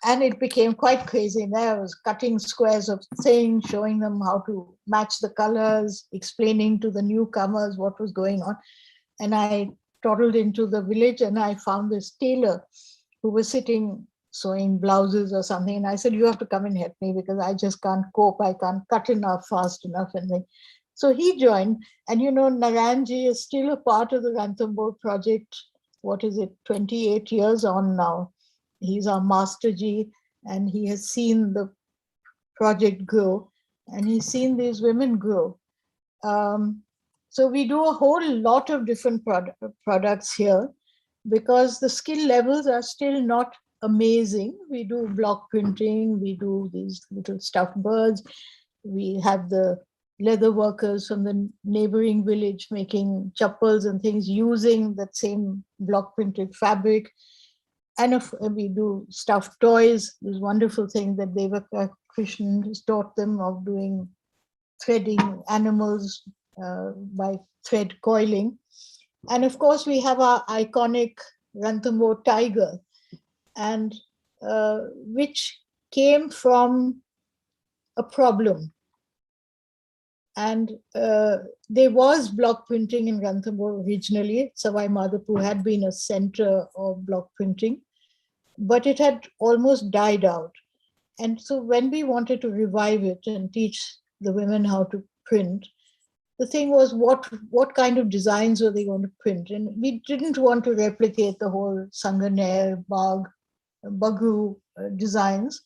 And it became quite crazy. And I was cutting squares of things, showing them how to match the colors, explaining to the newcomers what was going on. And I toddled into the village and I found this tailor who was sitting sewing blouses or something. And I said, "You have to come and help me because I just can't cope. I can't cut enough, fast enough." And then, so he joined. And Naranji is still a part of the Ranthambore Project. What is it, 28 years on now. He's our Master G, and he has seen the project grow, and he's seen these women grow. So we do a whole lot of different products here because the skill levels are still not amazing. We do block printing, we do these little stuffed birds, we have the leather workers from the neighboring village making chappals and things using that same block printed fabric. And we do stuffed toys, this wonderful thing that Devaka Krishnan has taught them of doing threading animals by thread coiling. And of course, we have our iconic Ranthambore tiger, and which came from a problem. And there was block printing in Ranthambore originally. Savai Madhopur had been a center of block printing, but it had almost died out. And so when we wanted to revive it and teach the women how to print, the thing was what kind of designs were they going to print? And we didn't want to replicate the whole Sanganer, Bagru designs.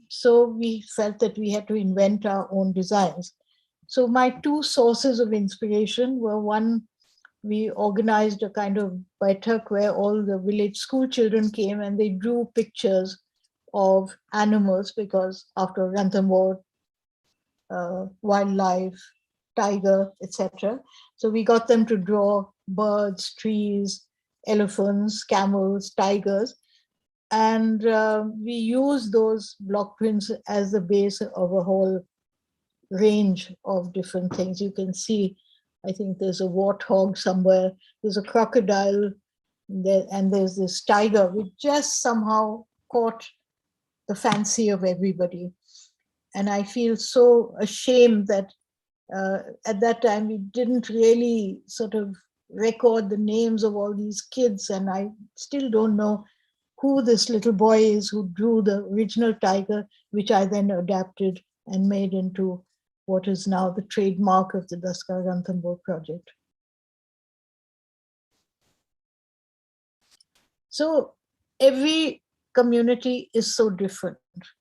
So we felt that we had to invent our own designs. So my two sources of inspiration were, one, we organized a kind of baitak where all the village school children came and they drew pictures of animals, because after Ranthambore, wildlife, tiger, etc. So we got them to draw birds, trees, elephants, camels, tigers. And we use those block prints as the base of a whole range of different things. You can see, I think there's a warthog somewhere, there's a crocodile there, and there's this tiger, which just somehow caught the fancy of everybody. And I feel so ashamed that at that time we didn't really sort of record the names of all these kids, and I still don't know who this little boy is who drew the original tiger, which I then adapted and made into what is now the trademark of the DASTKAR Ranthambore project. So every community is so different.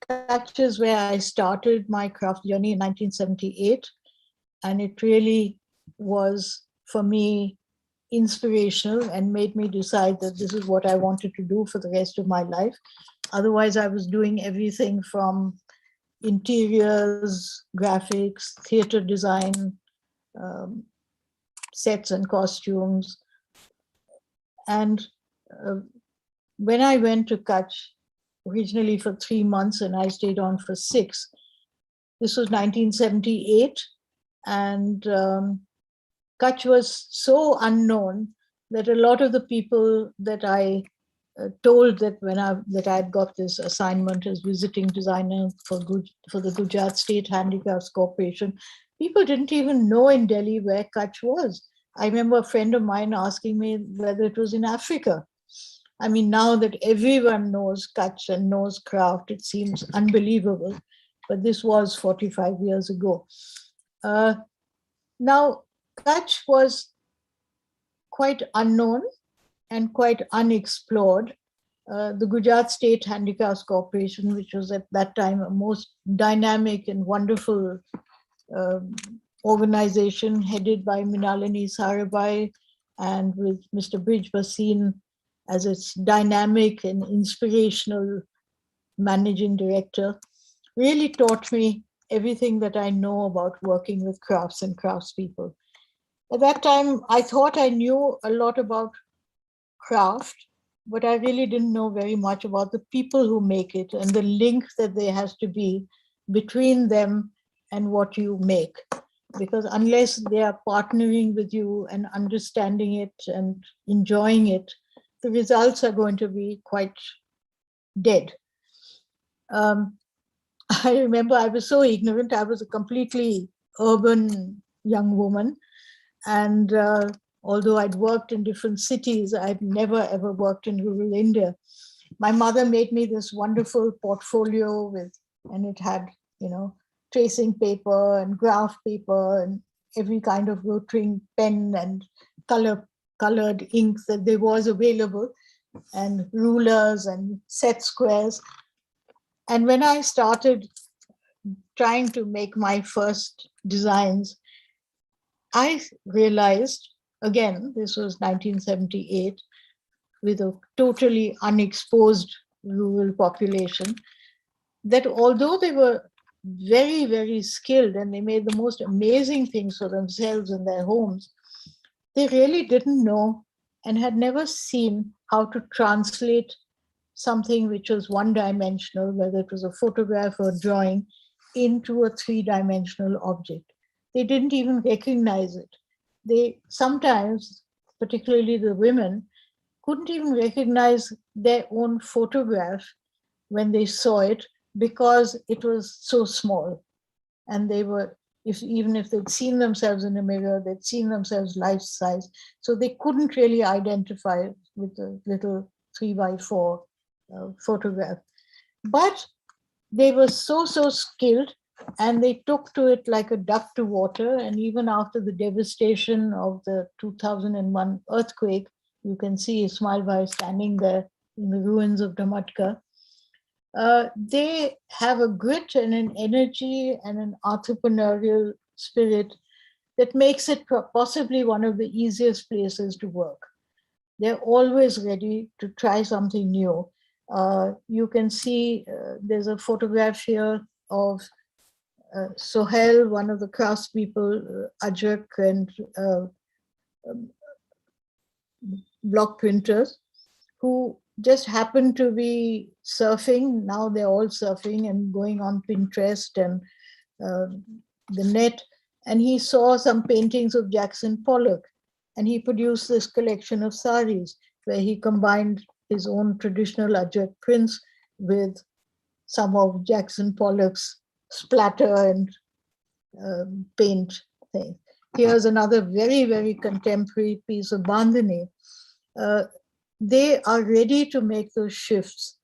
Kutch is where I started my craft journey in 1978, and it really was, for me, inspirational and made me decide that this is what I wanted to do for the rest of my life. Otherwise, I was doing everything from interiors, graphics, theater design, sets and costumes. And when I went to Kutch, originally for 3 months, and I stayed on for 6, this was 1978, and Kutch was so unknown that a lot of the people that I told that that I had got this assignment as visiting designer for the Gujarat State Handicrafts Corporation, people didn't even know in Delhi where Kutch was. I remember a friend of mine asking me whether it was in Africa. I mean, now that everyone knows Kutch and knows craft, it seems unbelievable. But this was 45 years ago. Now, Kutch was quite unknown and quite unexplored. The Gujarat State Handicrafts Corporation, which was at that time a most dynamic and wonderful organization headed by Minalini Sarabhai and with Mr. Brij Bhasin as its dynamic and inspirational managing director, really taught me everything that I know about working with crafts and craftspeople. At that time, I thought I knew a lot about craft, but I really didn't know very much about the people who make it and the link that there has to be between them and what you make. Because unless they are partnering with you and understanding it and enjoying it, the results are going to be quite dead. I remember I was so ignorant. I was a completely urban young woman. And although I'd worked in different cities, I'd never ever worked in rural India. My mother made me this wonderful portfolio and it had, tracing paper and graph paper and every kind of rotring pen and colored ink that there was available, and rulers and set squares. And when I started trying to make my first designs, I realized, again, this was 1978, with a totally unexposed rural population, that although they were very, very skilled and they made the most amazing things for themselves in their homes, they really didn't know and had never seen how to translate something which was one-dimensional, whether it was a photograph or a drawing, into a three-dimensional object. They didn't even recognize it. They sometimes, particularly the women, couldn't even recognize their own photograph when they saw it because it was so small. And they were, even if they'd seen themselves in a mirror, they'd seen themselves life size. So they couldn't really identify it with a little 3x4 photograph. But they were so skilled, and they took to it like a duck to water. And even after the devastation of the 2001 earthquake, you can see Ismail Bhai standing there in the ruins of Damatka. They have a grit and an energy and an entrepreneurial spirit that makes it possibly one of the easiest places to work. They're always ready to try something new. You can see there's a photograph here of Sohail, one of the craftspeople, Ajak and block printers, who just happened to be surfing. Now they're all surfing and going on Pinterest and the net. And he saw some paintings of Jackson Pollock, and he produced this collection of saris where he combined his own traditional Ajak prints with some of Jackson Pollock's splatter and paint thing. Here's another very, very contemporary piece of Bandhani. They are ready to make those shifts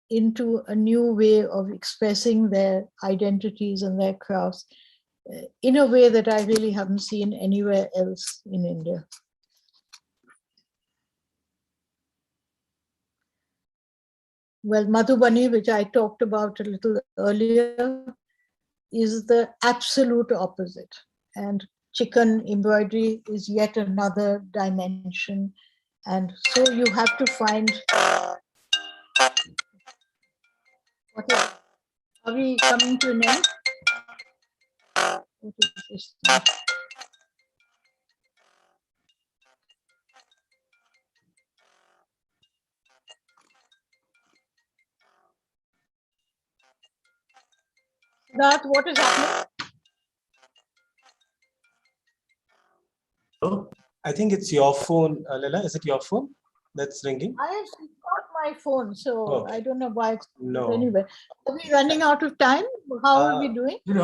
into a new way of expressing their identities and their crafts in a way that I really haven't seen anywhere else in India. Well, Madhubani, which I talked about a little earlier, is the absolute opposite. And chicken embroidery is yet another dimension. And so you have to find, are we coming to an end? What is this thing? Siddharth, what is happening? Oh, I think it's your phone, Laila. Is it your phone that's ringing? I have got my phone, so Okay. I don't know why it's No. anyway. Are we running out of time? How are we doing? We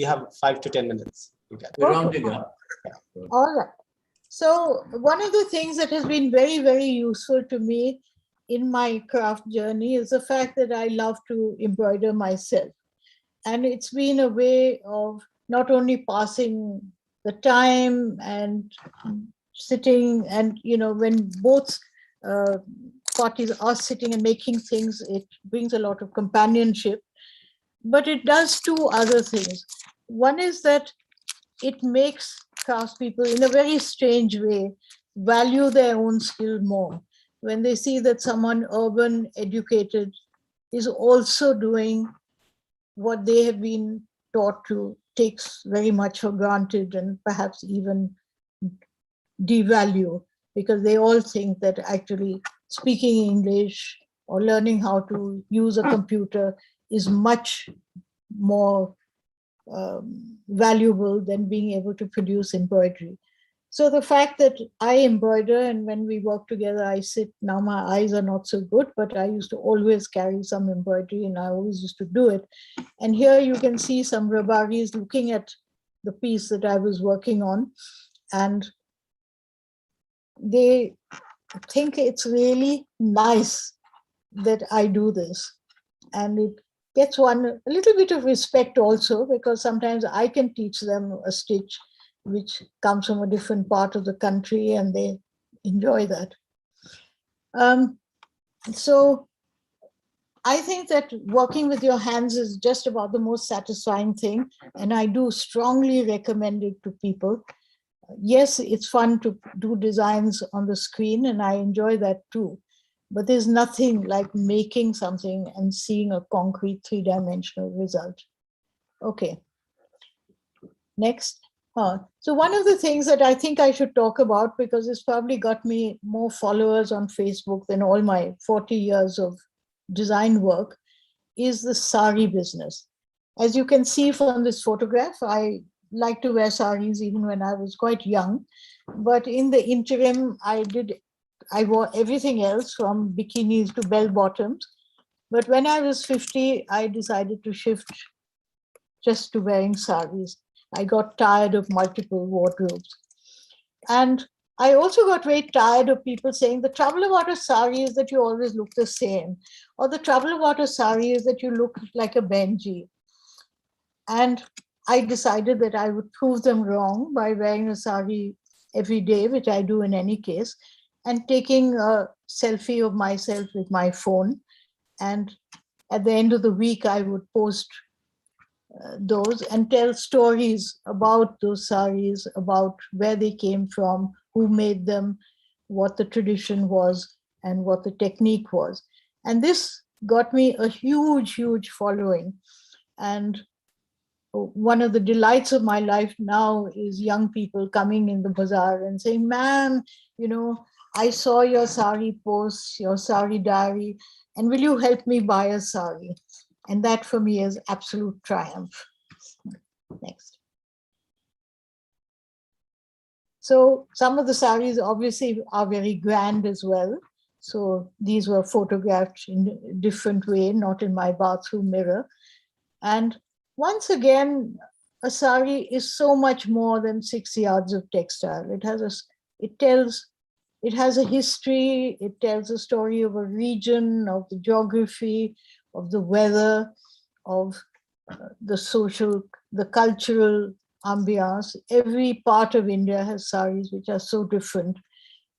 have 5 to 10 minutes. we're rounding up. All right. So one of the things that has been very, very useful to me in my craft journey is the fact that I love to embroider myself. And it's been a way of not only passing the time and sitting and, when both parties are sitting and making things, it brings a lot of companionship. But it does two other things. One is that it makes craftspeople, in a very strange way, value their own skill more. When they see that someone urban, educated, is also doing what they have been taught to, takes very much for granted and perhaps even devalue, because they all think that actually speaking English or learning how to use a computer is much more valuable than being able to produce embroidery. So the fact that I embroider, and when we work together, I sit, now my eyes are not so good, but I used to always carry some embroidery and I always used to do it. And here you can see some Rabaris looking at the piece that I was working on, and they think it's really nice that I do this. And it gets one a little bit of respect also, because sometimes I can teach them a stitch which comes from a different part of the country and they enjoy that. So I think that working with your hands is just about the most satisfying thing, and I do strongly recommend it to people. Yes, it's fun to do designs on the screen, and I enjoy that too. But there's nothing like making something and seeing a concrete three-dimensional result. Okay, next. So one of the things that I think I should talk about, because it's probably got me more followers on Facebook than all my 40 years of design work, is the sari business. As you can see from this photograph, I like to wear saris even when I was quite young. But in the interim, I wore everything else from bikinis to bell bottoms. But when I was 50, I decided to shift just to wearing saris. I got tired of multiple wardrobes. And I also got very tired of people saying the trouble about a sari is that you always look the same, or the trouble about a sari is that you look like a Benji. And I decided that I would prove them wrong by wearing a sari every day, which I do in any case, and taking a selfie of myself with my phone. And at the end of the week, I would post those and tell stories about those saris, about where they came from, who made them, what the tradition was, and what the technique was. And this got me a huge, huge following. And one of the delights of my life now is young people coming in the bazaar and saying, ma'am, I saw your sari posts, your sari diary, and will you help me buy a sari? And that for me is absolute triumph. Next. So some of the saris obviously are very grand as well. So these were photographed in a different way, not in my bathroom mirror. And once again, a sari is so much more than 6 yards of textile. It has a history, it tells a story of a region, of the geography, of the weather, of the social, the cultural ambiance. Every part of India has saris which are so different.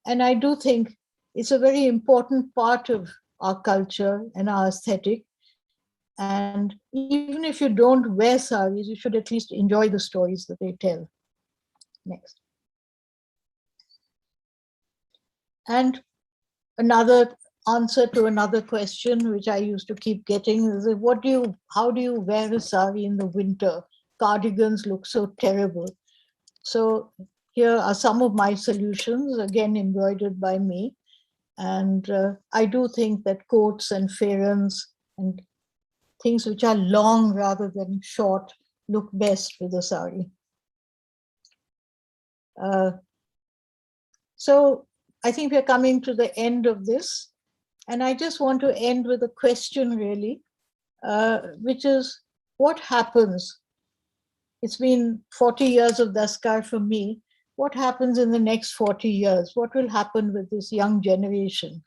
And I do think it's a very important part of our culture and our aesthetic. And even if you don't wear saris, you should at least enjoy the stories that they tell. Next. And another answer to another question, which I used to keep getting, is how do you wear a sari in the winter? Cardigans look so terrible. So here are some of my solutions, again embroidered by me. And I do think that coats and fairans and things which are long rather than short look best with a sari. So I think we're coming to the end of this. And I just want to end with a question really, which is what happens? It's been 40 years of DASTKAR for me, what happens in the next 40 years? What will happen with this young generation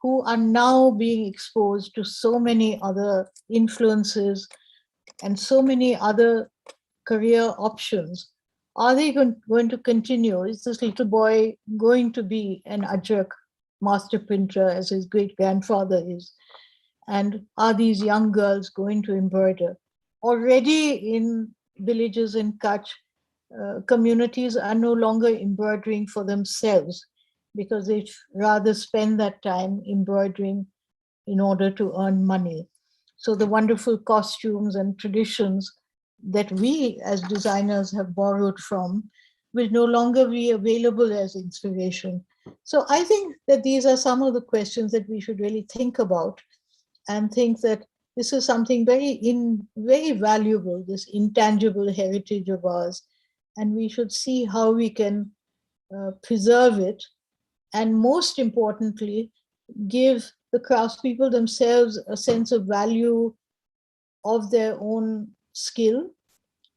who are now being exposed to so many other influences and so many other career options? Are they going to continue? Is this little boy going to be an Ajrak master printer as his great-grandfather is? And are these young girls going to embroider? Already in villages in Kutch, communities are no longer embroidering for themselves because they'd rather spend that time embroidering in order to earn money. So the wonderful costumes and traditions that we as designers have borrowed from will no longer be available as inspiration. So I think that these are some of the questions that we should really think about, and think that this is something very valuable, this intangible heritage of ours, and we should see how we can preserve it, and most importantly, give the craftspeople themselves a sense of value of their own skill,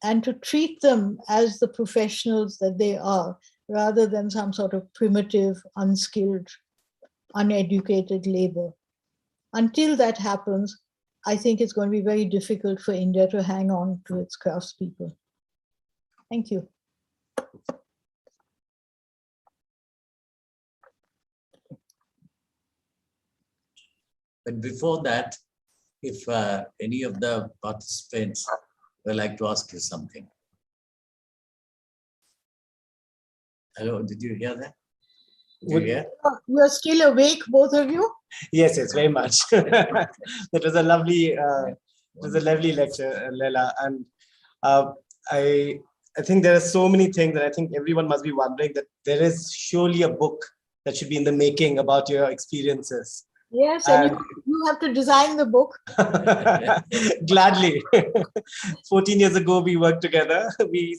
and to treat them as the professionals that they are, rather than some sort of primitive, unskilled, uneducated labor. Until that happens, I think it's going to be very difficult for India to hang on to its craftspeople. Thank you. But before that, if any of the participants would like to ask you something. Hello, did you hear that? Did you hear? You're still awake, both of you? Yes, yes, very much. That was a lovely, lecture, Laila, and I think there are so many things that I think everyone must be wondering, that there is surely a book that should be in the making about your experiences. Yes, and you have to design the book. Gladly. 14 years ago, we worked together. We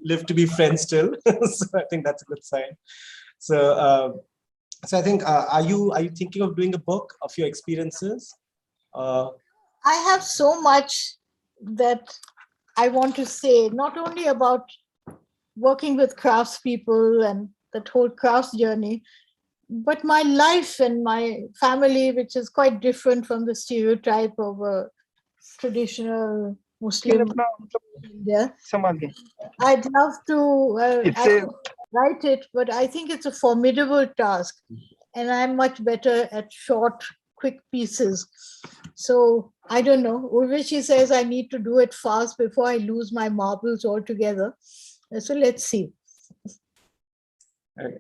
live to be friends still. So I think that's a good sign. So, so I think, are you thinking of doing a book of your experiences? I have so much that I want to say, not only about working with craftspeople and that whole crafts journey, but my life and my family, which is quite different from the stereotype of a traditional Muslim India. I'd love to write it, but I think it's a formidable task, and I'm much better at short, quick pieces. So I don't know. Urvashi says I need to do it fast before I lose my marbles altogether. So let's see. Okay.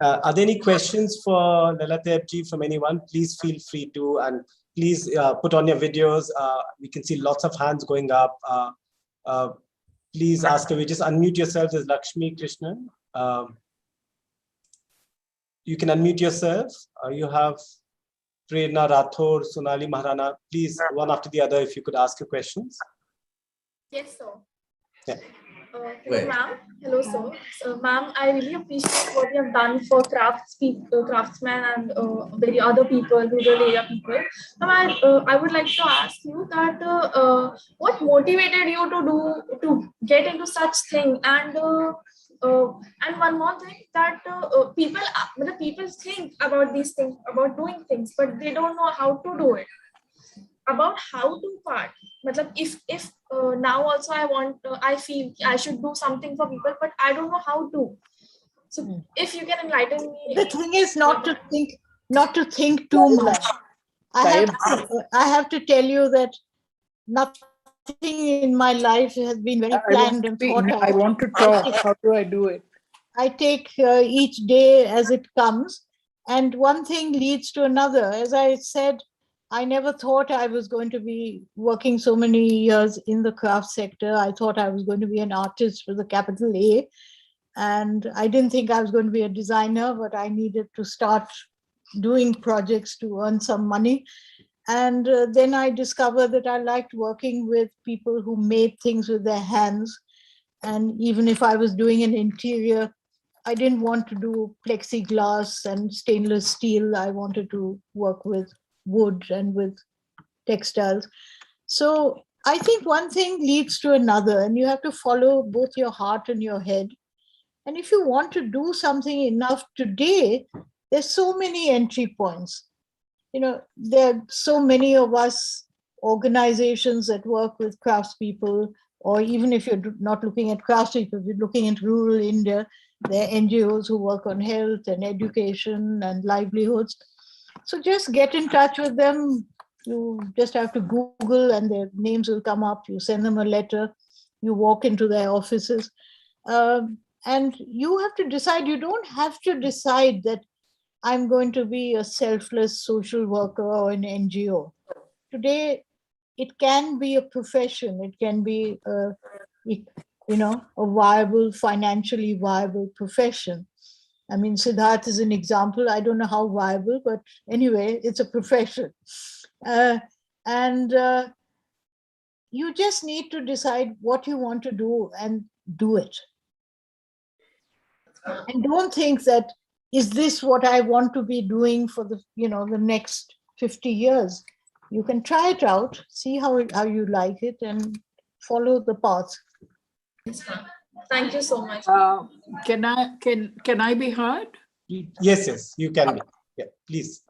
Are there any questions for Laila Tyabji from anyone? Please feel free to, and please put on your videos. We can see lots of hands going up. Please ask away. Just unmute yourself as Lakshmi Krishnan. You can unmute yourself. You have Prerna Rathore, Sonali Maharana. Please, one after the other, if you could ask your questions. Yes, sir. Yeah. Hello, ma'am. Hello, sir. So, ma'am, I really appreciate what you have done for craftsmen and very other people, rural area people. Ma'am, I would like to ask you that what motivated you to get into such thing, and one more thing, that people think about these things, about doing things, but they don't know how to do it. About how to part. If now also I feel I should do something for people, but I don't know how to. So if you can enlighten me. The thing is not to think too much. I have to tell you that nothing in my life has been very planned and thought out. I want to talk. How do I do it? I take each day as it comes, and one thing leads to another. As I said, I never thought I was going to be working so many years in the craft sector. I thought I was going to be an artist with a capital A. And I didn't think I was going to be a designer, but I needed to start doing projects to earn some money. And then I discovered that I liked working with people who made things with their hands. And even if I was doing an interior, I didn't want to do plexiglass and stainless steel. I wanted to work with wood and with textiles. So I think one thing leads to another, and you have to follow both your heart and your head. And if you want to do something enough today, there's so many entry points. You know, there are so many of us organizations that work with craftspeople, or even if you're not looking at craftspeople, you're looking at rural India, there are NGOs who work on health and education and livelihoods. So just get in touch with them. You just have to Google and their names will come up. You send them a letter, you walk into their offices. And you have to decide, you don't have to decide that I'm going to be a selfless social worker or an NGO. Today, it can be a profession. It can be, a viable, financially viable profession. I mean, Siddharth is an example. I don't know how viable, but anyway, it's a profession. You just need to decide what you want to do and do it. And don't think that, is this what I want to be doing for the next 50 years? You can try it out, see how you like it, and follow the path. Thank you so much. Can I be heard? Yes, you can be. Yeah, please.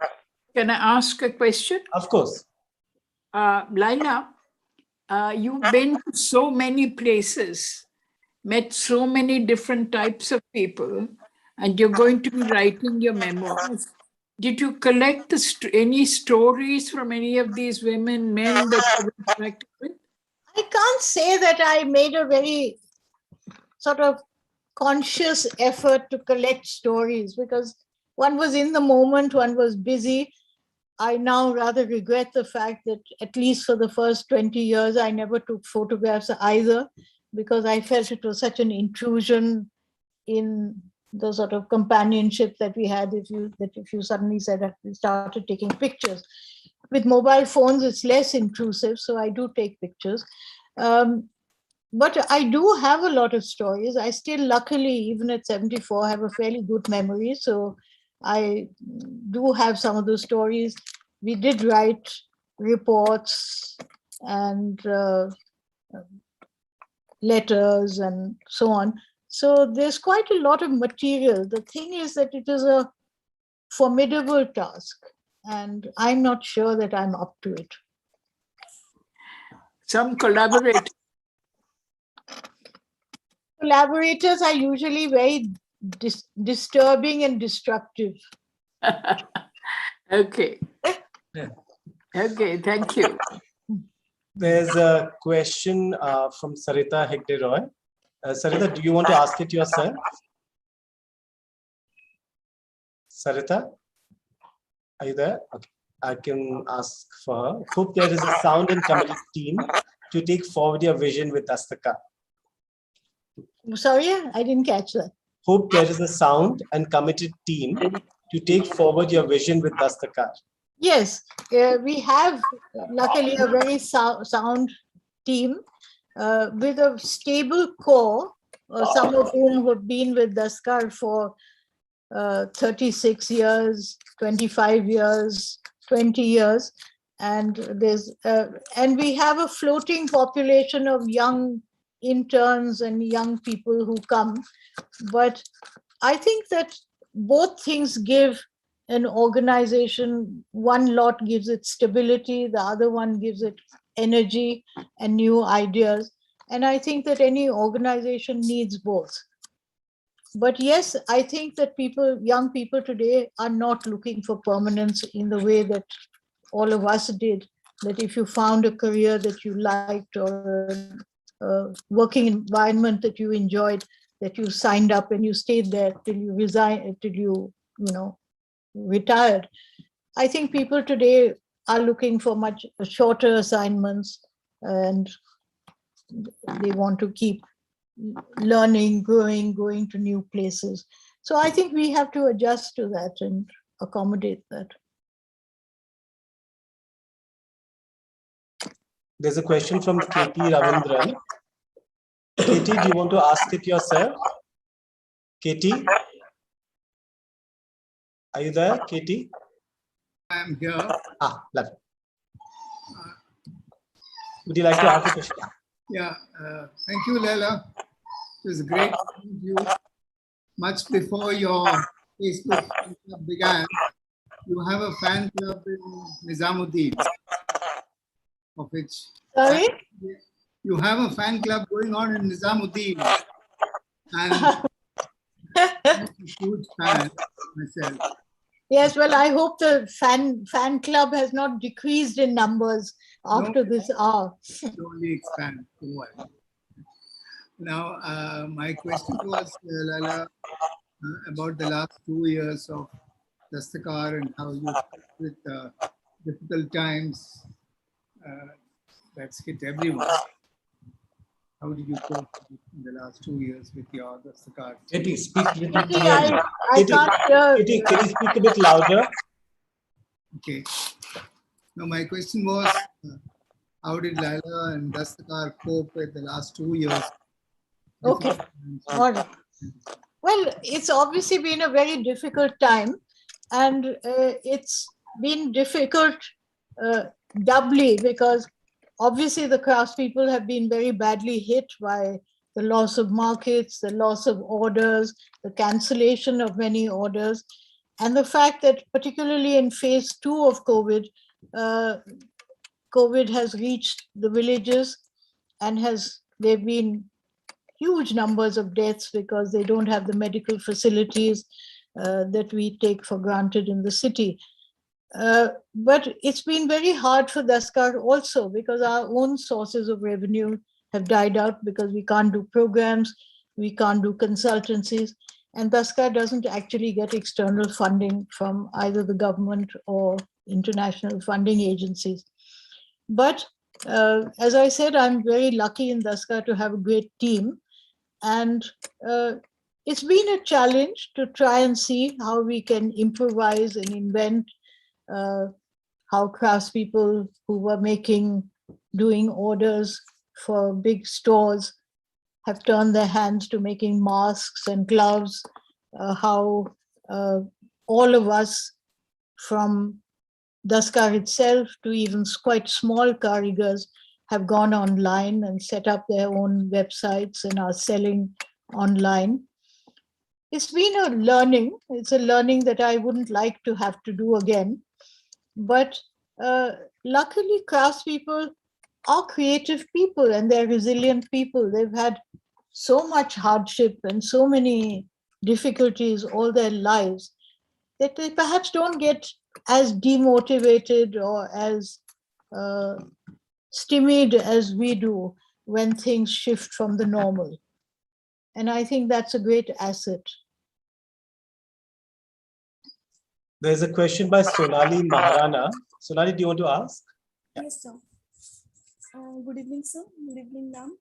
Can I ask a question? Of course. Laila, you've been to so many places, met so many different types of people, and you're going to be writing your memoirs. Did you collect any stories from any of these women, men that you interacted with? I can't say that I made a very sort of conscious effort to collect stories, because one was in the moment, one was busy. I now rather regret the fact that at least for the first 20 years, I never took photographs either, because I felt it was such an intrusion in the sort of companionship that we had if you suddenly said that we started taking pictures. With mobile phones, it's less intrusive, so I do take pictures. But I do have a lot of stories. I still, luckily, even at 74, have a fairly good memory. So I do have some of those stories. We did write reports and letters and so on. So there's quite a lot of material. The thing is that it is a formidable task, and I'm not sure that I'm up to it. Some collaborators. Collaborators are usually very disturbing and destructive. Okay. Okay, thank you. There's a question from Sarita Hegde Roy. Sarita, do you want to ask it yourself? Sarita, are you there? Okay, I can ask for her. Hope there is a sound and committed team to take forward your vision with DASTKAR. Sorry, I didn't catch that. Hope there is a sound and committed team to take forward your vision with DASTKAR. Yes, we have luckily a very sound team with a stable core, some of whom have been with DASTKAR for 36 years, 25 years, 20 years. And we have a floating population of young interns and young people who come. But I think that both things give an organization, one lot gives it stability, the other one gives it energy and new ideas. And I think that any organization needs both. But yes, I think that young people today are not looking for permanence in the way that all of us did, that if you found a career that you liked or a working environment that you enjoyed, that you signed up and you stayed there till you resign, till you retired. I think people today are looking for much shorter assignments, and they want to keep learning, growing, going to new places. So I think we have to adjust to that and accommodate that. There's a question from Katie Ravindran. Katie, do you want to ask it yourself? Katie? Are you there, Katie? I am here. Lovely. Would you like to ask a question? Yeah, thank you, Laila. It was great meeting you. much before your Facebook fan club began, you have a fan club in Nizamuddin, of which Sorry? you have a fan club going on in Nizamuddin, and I'm a huge fan myself. Yes, well, I hope the fan club has not decreased in numbers after this hour. Slowly expand. Now, my question was, Laila, about the last 2 years of DASTKAR and how you coped with difficult times that's hit everyone. How did you cope in the last 2 years with your DASTKAR? Kitty, speak a little Kitty, clearly. I can't hear. Kitty, can you speak a bit louder? Okay. Now, my question was, how did Laila and DASTKAR cope with the last 2 years? Okay. All right. Well, it's obviously been a very difficult time, and it's been difficult doubly because obviously the craftspeople have been very badly hit by the loss of markets, the loss of orders, the cancellation of many orders, and the fact that particularly in phase 2 of COVID, COVID has reached the villages and there have been huge numbers of deaths because they don't have the medical facilities that we take for granted in the city. But it's been very hard for DASTKAR also because our own sources of revenue have died out because we can't do programs, we can't do consultancies, and DASTKAR doesn't actually get external funding from either the government or international funding agencies. But as I said, I'm very lucky in DASTKAR to have a great team. And it's been a challenge to try and see how we can improvise and invent how craftspeople who were doing orders for big stores have turned their hands to making masks and gloves, how all of us from DASTKAR itself to even quite small karigars have gone online and set up their own websites and are selling online. It's been a learning. It's a learning that I wouldn't like to have to do again. But luckily, craftspeople are creative people and they're resilient people. They've had so much hardship and so many difficulties all their lives that they perhaps don't get as demotivated or as stymied as we do when things shift from the normal. And I think that's a great asset. There's a question by Sonali Maharana. Sonali, do you want to ask? Yes, sir. Good evening, sir. Good evening, ma'am.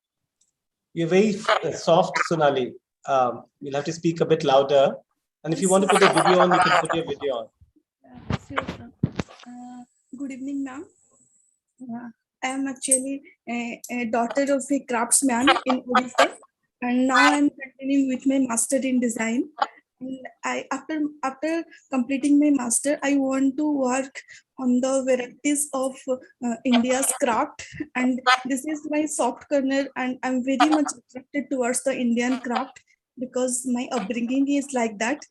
You're very soft, Sonali. You'll have to speak a bit louder. And if you want to put a video on, you can put your video on. Sure, sir. Good evening, ma'am. I am actually a daughter of a craftsman in Orissa, and now I'm continuing with my master in design. And after completing my master, I want to work on the varieties of India's craft, and this is my soft corner, and I'm very much attracted towards the Indian craft because my upbringing is like that.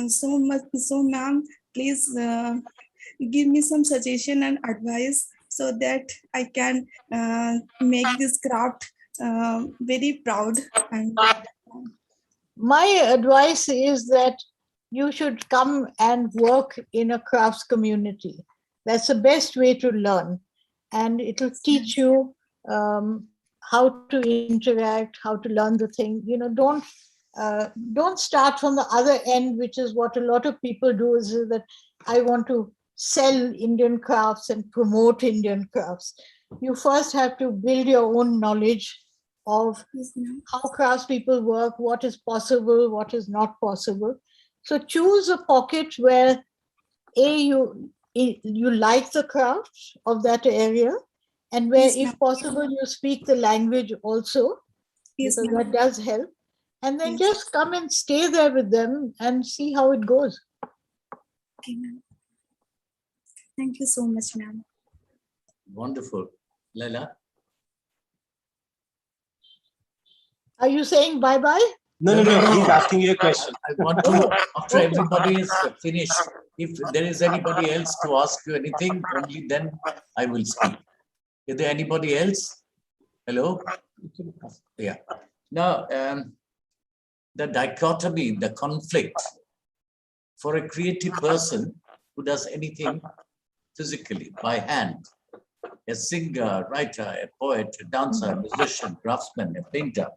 So, ma'am, please give me some suggestion and advice so that I can make this craft very proud. And my advice is that you should come and work in a crafts community. That's the best way to learn, and it'll teach you how to interact, how to learn the thing. You know, don't start from the other end, which is what a lot of people do, is that I want to sell Indian crafts and promote Indian crafts. You first have to build your own knowledge of how craftspeople work, what is possible, what is not possible. So choose a pocket where you like the craft of that area, and where, if possible, you speak the language also, because that does help. And then just come and stay there with them and see how it goes. Okay, ma'am. Thank you so much, ma'am. Wonderful. Laila? Are you saying bye-bye? No, he's asking you a question. I want to, after everybody is finished, if there is anybody else to ask you anything, only then I will speak. Is there anybody else? Hello? Yeah. Now, the dichotomy, the conflict for a creative person who does anything physically, by hand, a singer, writer, a poet, a dancer, a musician, craftsman, a painter,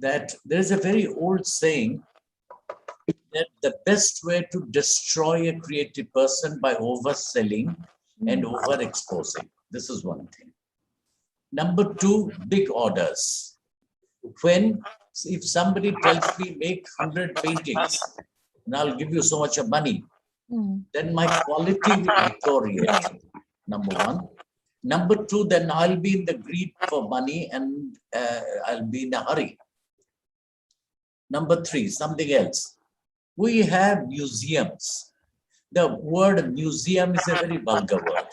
that there is a very old saying that the best way to destroy a creative person by overselling and overexposing. This is one thing. Number two, big orders. If somebody tells me make 100 paintings and I'll give you so much of money, then my quality will deteriorate. Number one. Number two, then I'll be in the greed for money and I'll be in a hurry. Number three, something else. We have museums. The word museum is a very vulgar word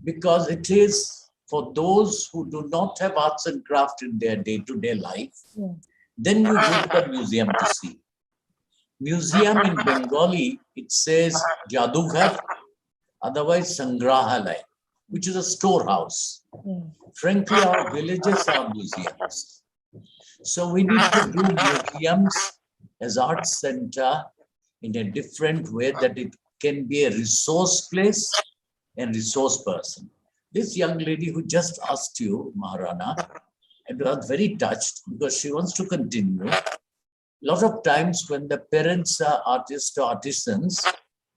because it is for those who do not have arts and craft in their day-to-day life. Then you go to the museum to see. Museum in Bengali, it says Jadughar, otherwise Sangrahalaya, which is a storehouse. Frankly, our villages are museums. So we need to do museums as arts center in a different way that it can be a resource place and resource person. This young lady who just asked you, Maharana, I was very touched because she wants to continue. A lot of times when the parents are artists or artisans,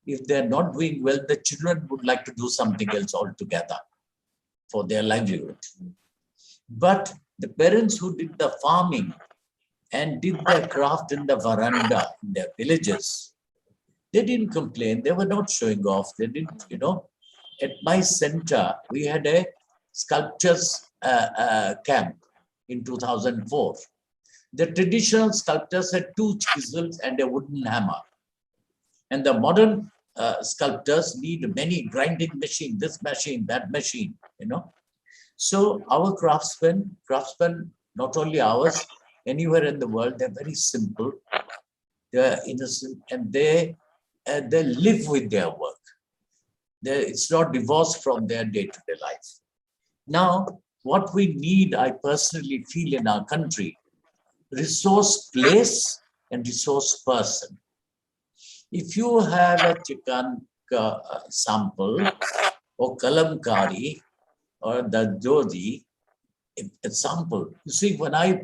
if they're not doing well, the children would like to do something else altogether for their livelihood. But the parents who did the farming and did their craft in the veranda in their villages, they didn't complain. They were not showing off. They didn't, At my center, we had a sculptures camp in 2004. The traditional sculptors had 2 chisels and a wooden hammer. And the modern sculptors need many grinding machines, this machine, that machine, So our craftsmen, not only ours, anywhere in the world, they're very simple, they're innocent, and they live with their work. It's not divorced from their day-to-day life. Now, what we need, I personally feel in our country, resource place and resource person. If you have a chicken sample or kalamkari or the jodi example, you see, when I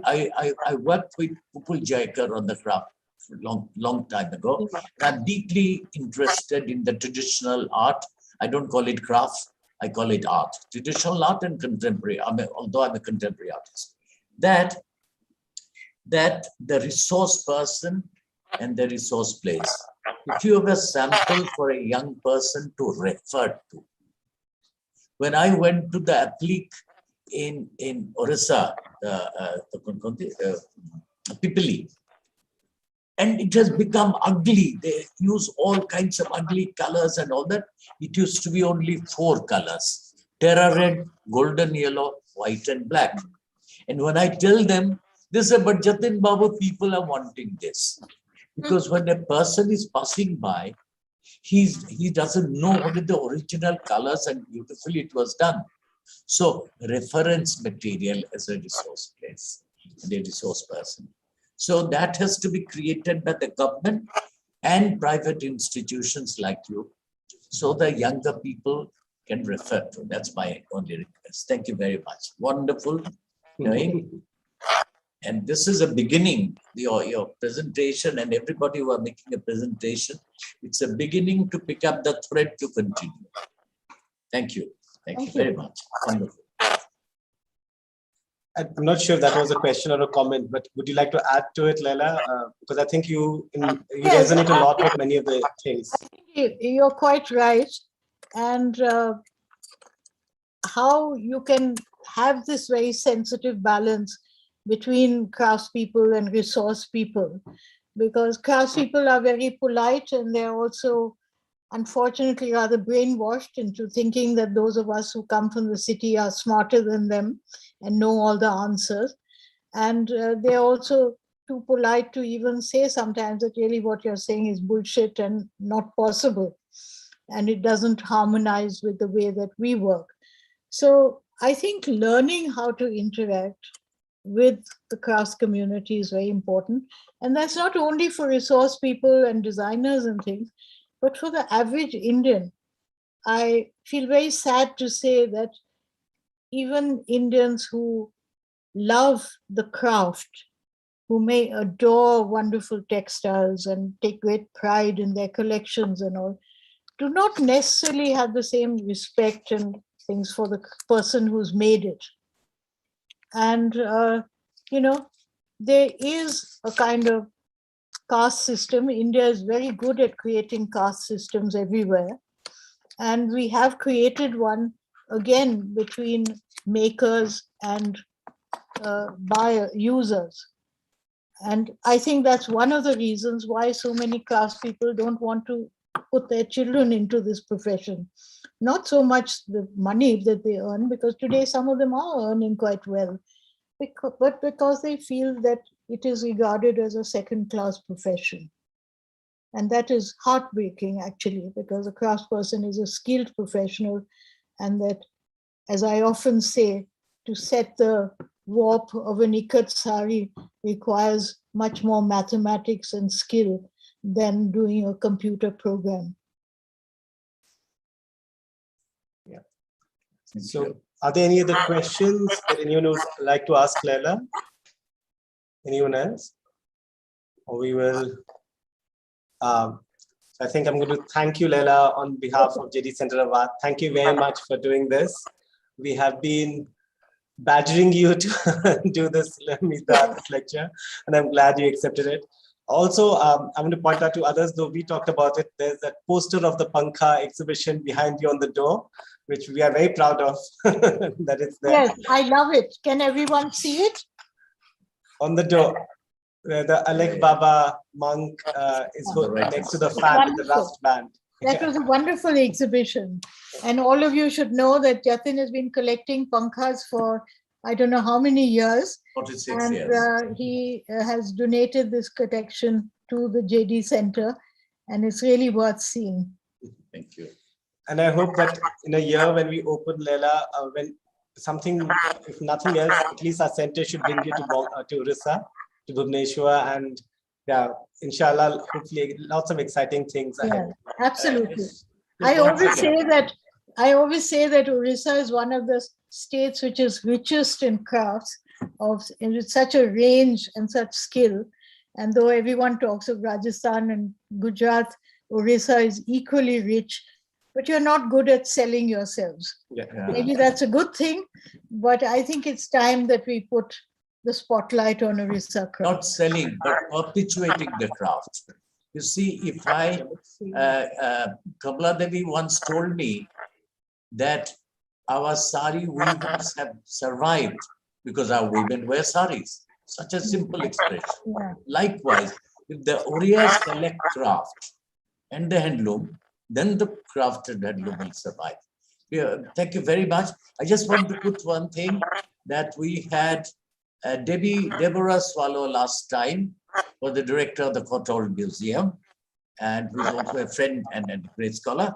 worked with Pupul Jaikar on the craft long time ago, I'm deeply interested in the traditional art. I don't call it craft, I call it art. Traditional art and contemporary, although I'm a contemporary artist. That the resource person and the resource place. If you have a sample for a young person to refer to. When I went to the applique in Orissa, Pipili, and it has become ugly. They use all kinds of ugly colors and all that. It used to be only 4 colors: terra red, golden yellow, white, and black. And when I tell them, they say, but Jatin Babu, people are wanting this. Because when a person is passing by, he doesn't know what are the original colors and beautifully it was done. So reference material as a resource place and a resource person. So that has to be created by the government and private institutions like you, so the younger people can refer to. That's my only request. Thank you very much. Wonderful. And this is a beginning, your presentation, and everybody who are making a presentation, it's a beginning to pick up the thread to continue. Thank you. Thank you very much. Wonderful. I'm not sure if that was a question or a comment, but would you like to add to it, Laila? Because I think you resonate a lot with many of the things. You're quite right. And how you can have this very sensitive balance between craftspeople and resource people, because craftspeople are very polite and they're also, unfortunately, rather brainwashed into thinking that those of us who come from the city are smarter than them and know all the answers. And they're also too polite to even say sometimes that really what you're saying is bullshit and not possible. And it doesn't harmonize with the way that we work. So I think learning how to interact with the crafts community is very important. And that's not only for resource people and designers and things, but for the average Indian. I feel very sad to say that even Indians who love the craft, who may adore wonderful textiles and take great pride in their collections and all, do not necessarily have the same respect and things for the person who's made it. And, you know, there is a kind of caste system. India is very good at creating caste systems everywhere. And we have created one, again, between makers and users. And I think that's one of the reasons why so many crafts people don't want to put their children into this profession. Not so much the money that they earn, because today some of them are earning quite well, but because they feel that it is regarded as a second-class profession. And that is heartbreaking, actually, because a craftsperson is a skilled professional, and that, as I often say, to set the warp of an ikat sari requires much more mathematics and skill than doing a computer program. Yeah. So are there any other questions that anyone would like to ask Laila? Anyone else? Or we will, I think I'm going to thank you, Laila, on behalf of JD Center of Art. Thank you very much for doing this. We have been badgering you to do this Artist lecture, and I'm glad you accepted it. Also, I'm going to point out to others, though we talked about it, there's that poster of the Pankha exhibition behind you on the door, which we are very proud of that it's there. Yes, I love it. Can everyone see it? On the door, where the Alek Baba monk is next to the fan with the rust band. That was a wonderful exhibition. And all of you should know that Jatin has been collecting pankhas for I don't know how many years. 46 years. And he has donated this collection to the JD Center, and it's really worth seeing. Thank you. And I hope that in a year when we open, Laila, when something, if nothing else, at least our center should bring you to Orissa, to Bhubaneswar, and yeah, inshallah, hopefully lots of exciting things ahead. Yeah, absolutely. I always say that Orissa is one of the states which is richest in crafts, and with such a range and such skill. And though everyone talks of Rajasthan and Gujarat, Orissa is equally rich, but you're not good at selling yourselves. Yeah. Maybe that's a good thing, but I think it's time that we put the spotlight on Orissa craft. Not selling, but perpetuating the craft. You see, if Kamala Devi once told me that our sari weavers have survived because our women wear saris. Such a simple expression. Yeah. Likewise, if the Orias collect craft and the handloom, then the crafted handloom will survive. Yeah, thank you very much. I just want to put one thing, that we had Deborah Swallow last time, was the director of the Courtauld Museum, and who's also a friend and a great scholar.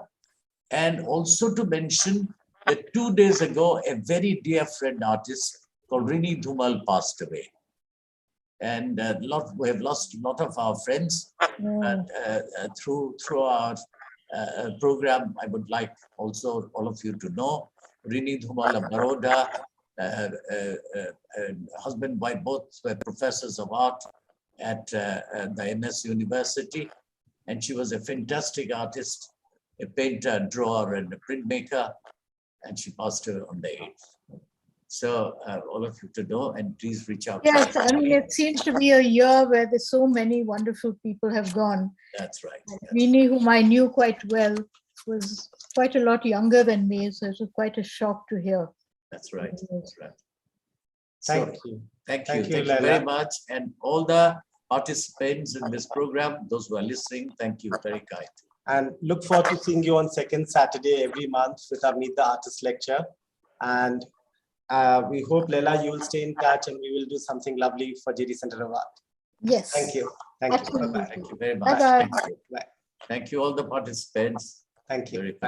And also to mention that 2 days ago, a very dear friend artist called Rini Dhumal passed away. And we have lost a lot of our friends. And through our program, I would like also all of you to know Rini Dhumal of Baroda, husband, wife, both were professors of art at the MS University. And she was a fantastic artist, a painter, drawer, and a printmaker. And she passed away on the 8th. So all of you to know, and please reach out. Yes, I mean, it seems to be a year where there's so many wonderful people have gone. That's right. Rini, whom I knew quite well, was quite a lot younger than me, so it was quite a shock to hear. That's right. That's right. Thank you. Thank you very much. And all the participants in this program, those who are listening, thank you very kind. And look forward to seeing you on second Saturday every month with our Meet the Artist lecture. And We hope, Laila, you will stay in touch and we will do something lovely for JD Center of Art. Yes. Thank you. Thank you. Absolutely. Bye-bye. Thank you very much. Bye-bye. Thank you. Bye. Thank you, all the participants. Thank you. Very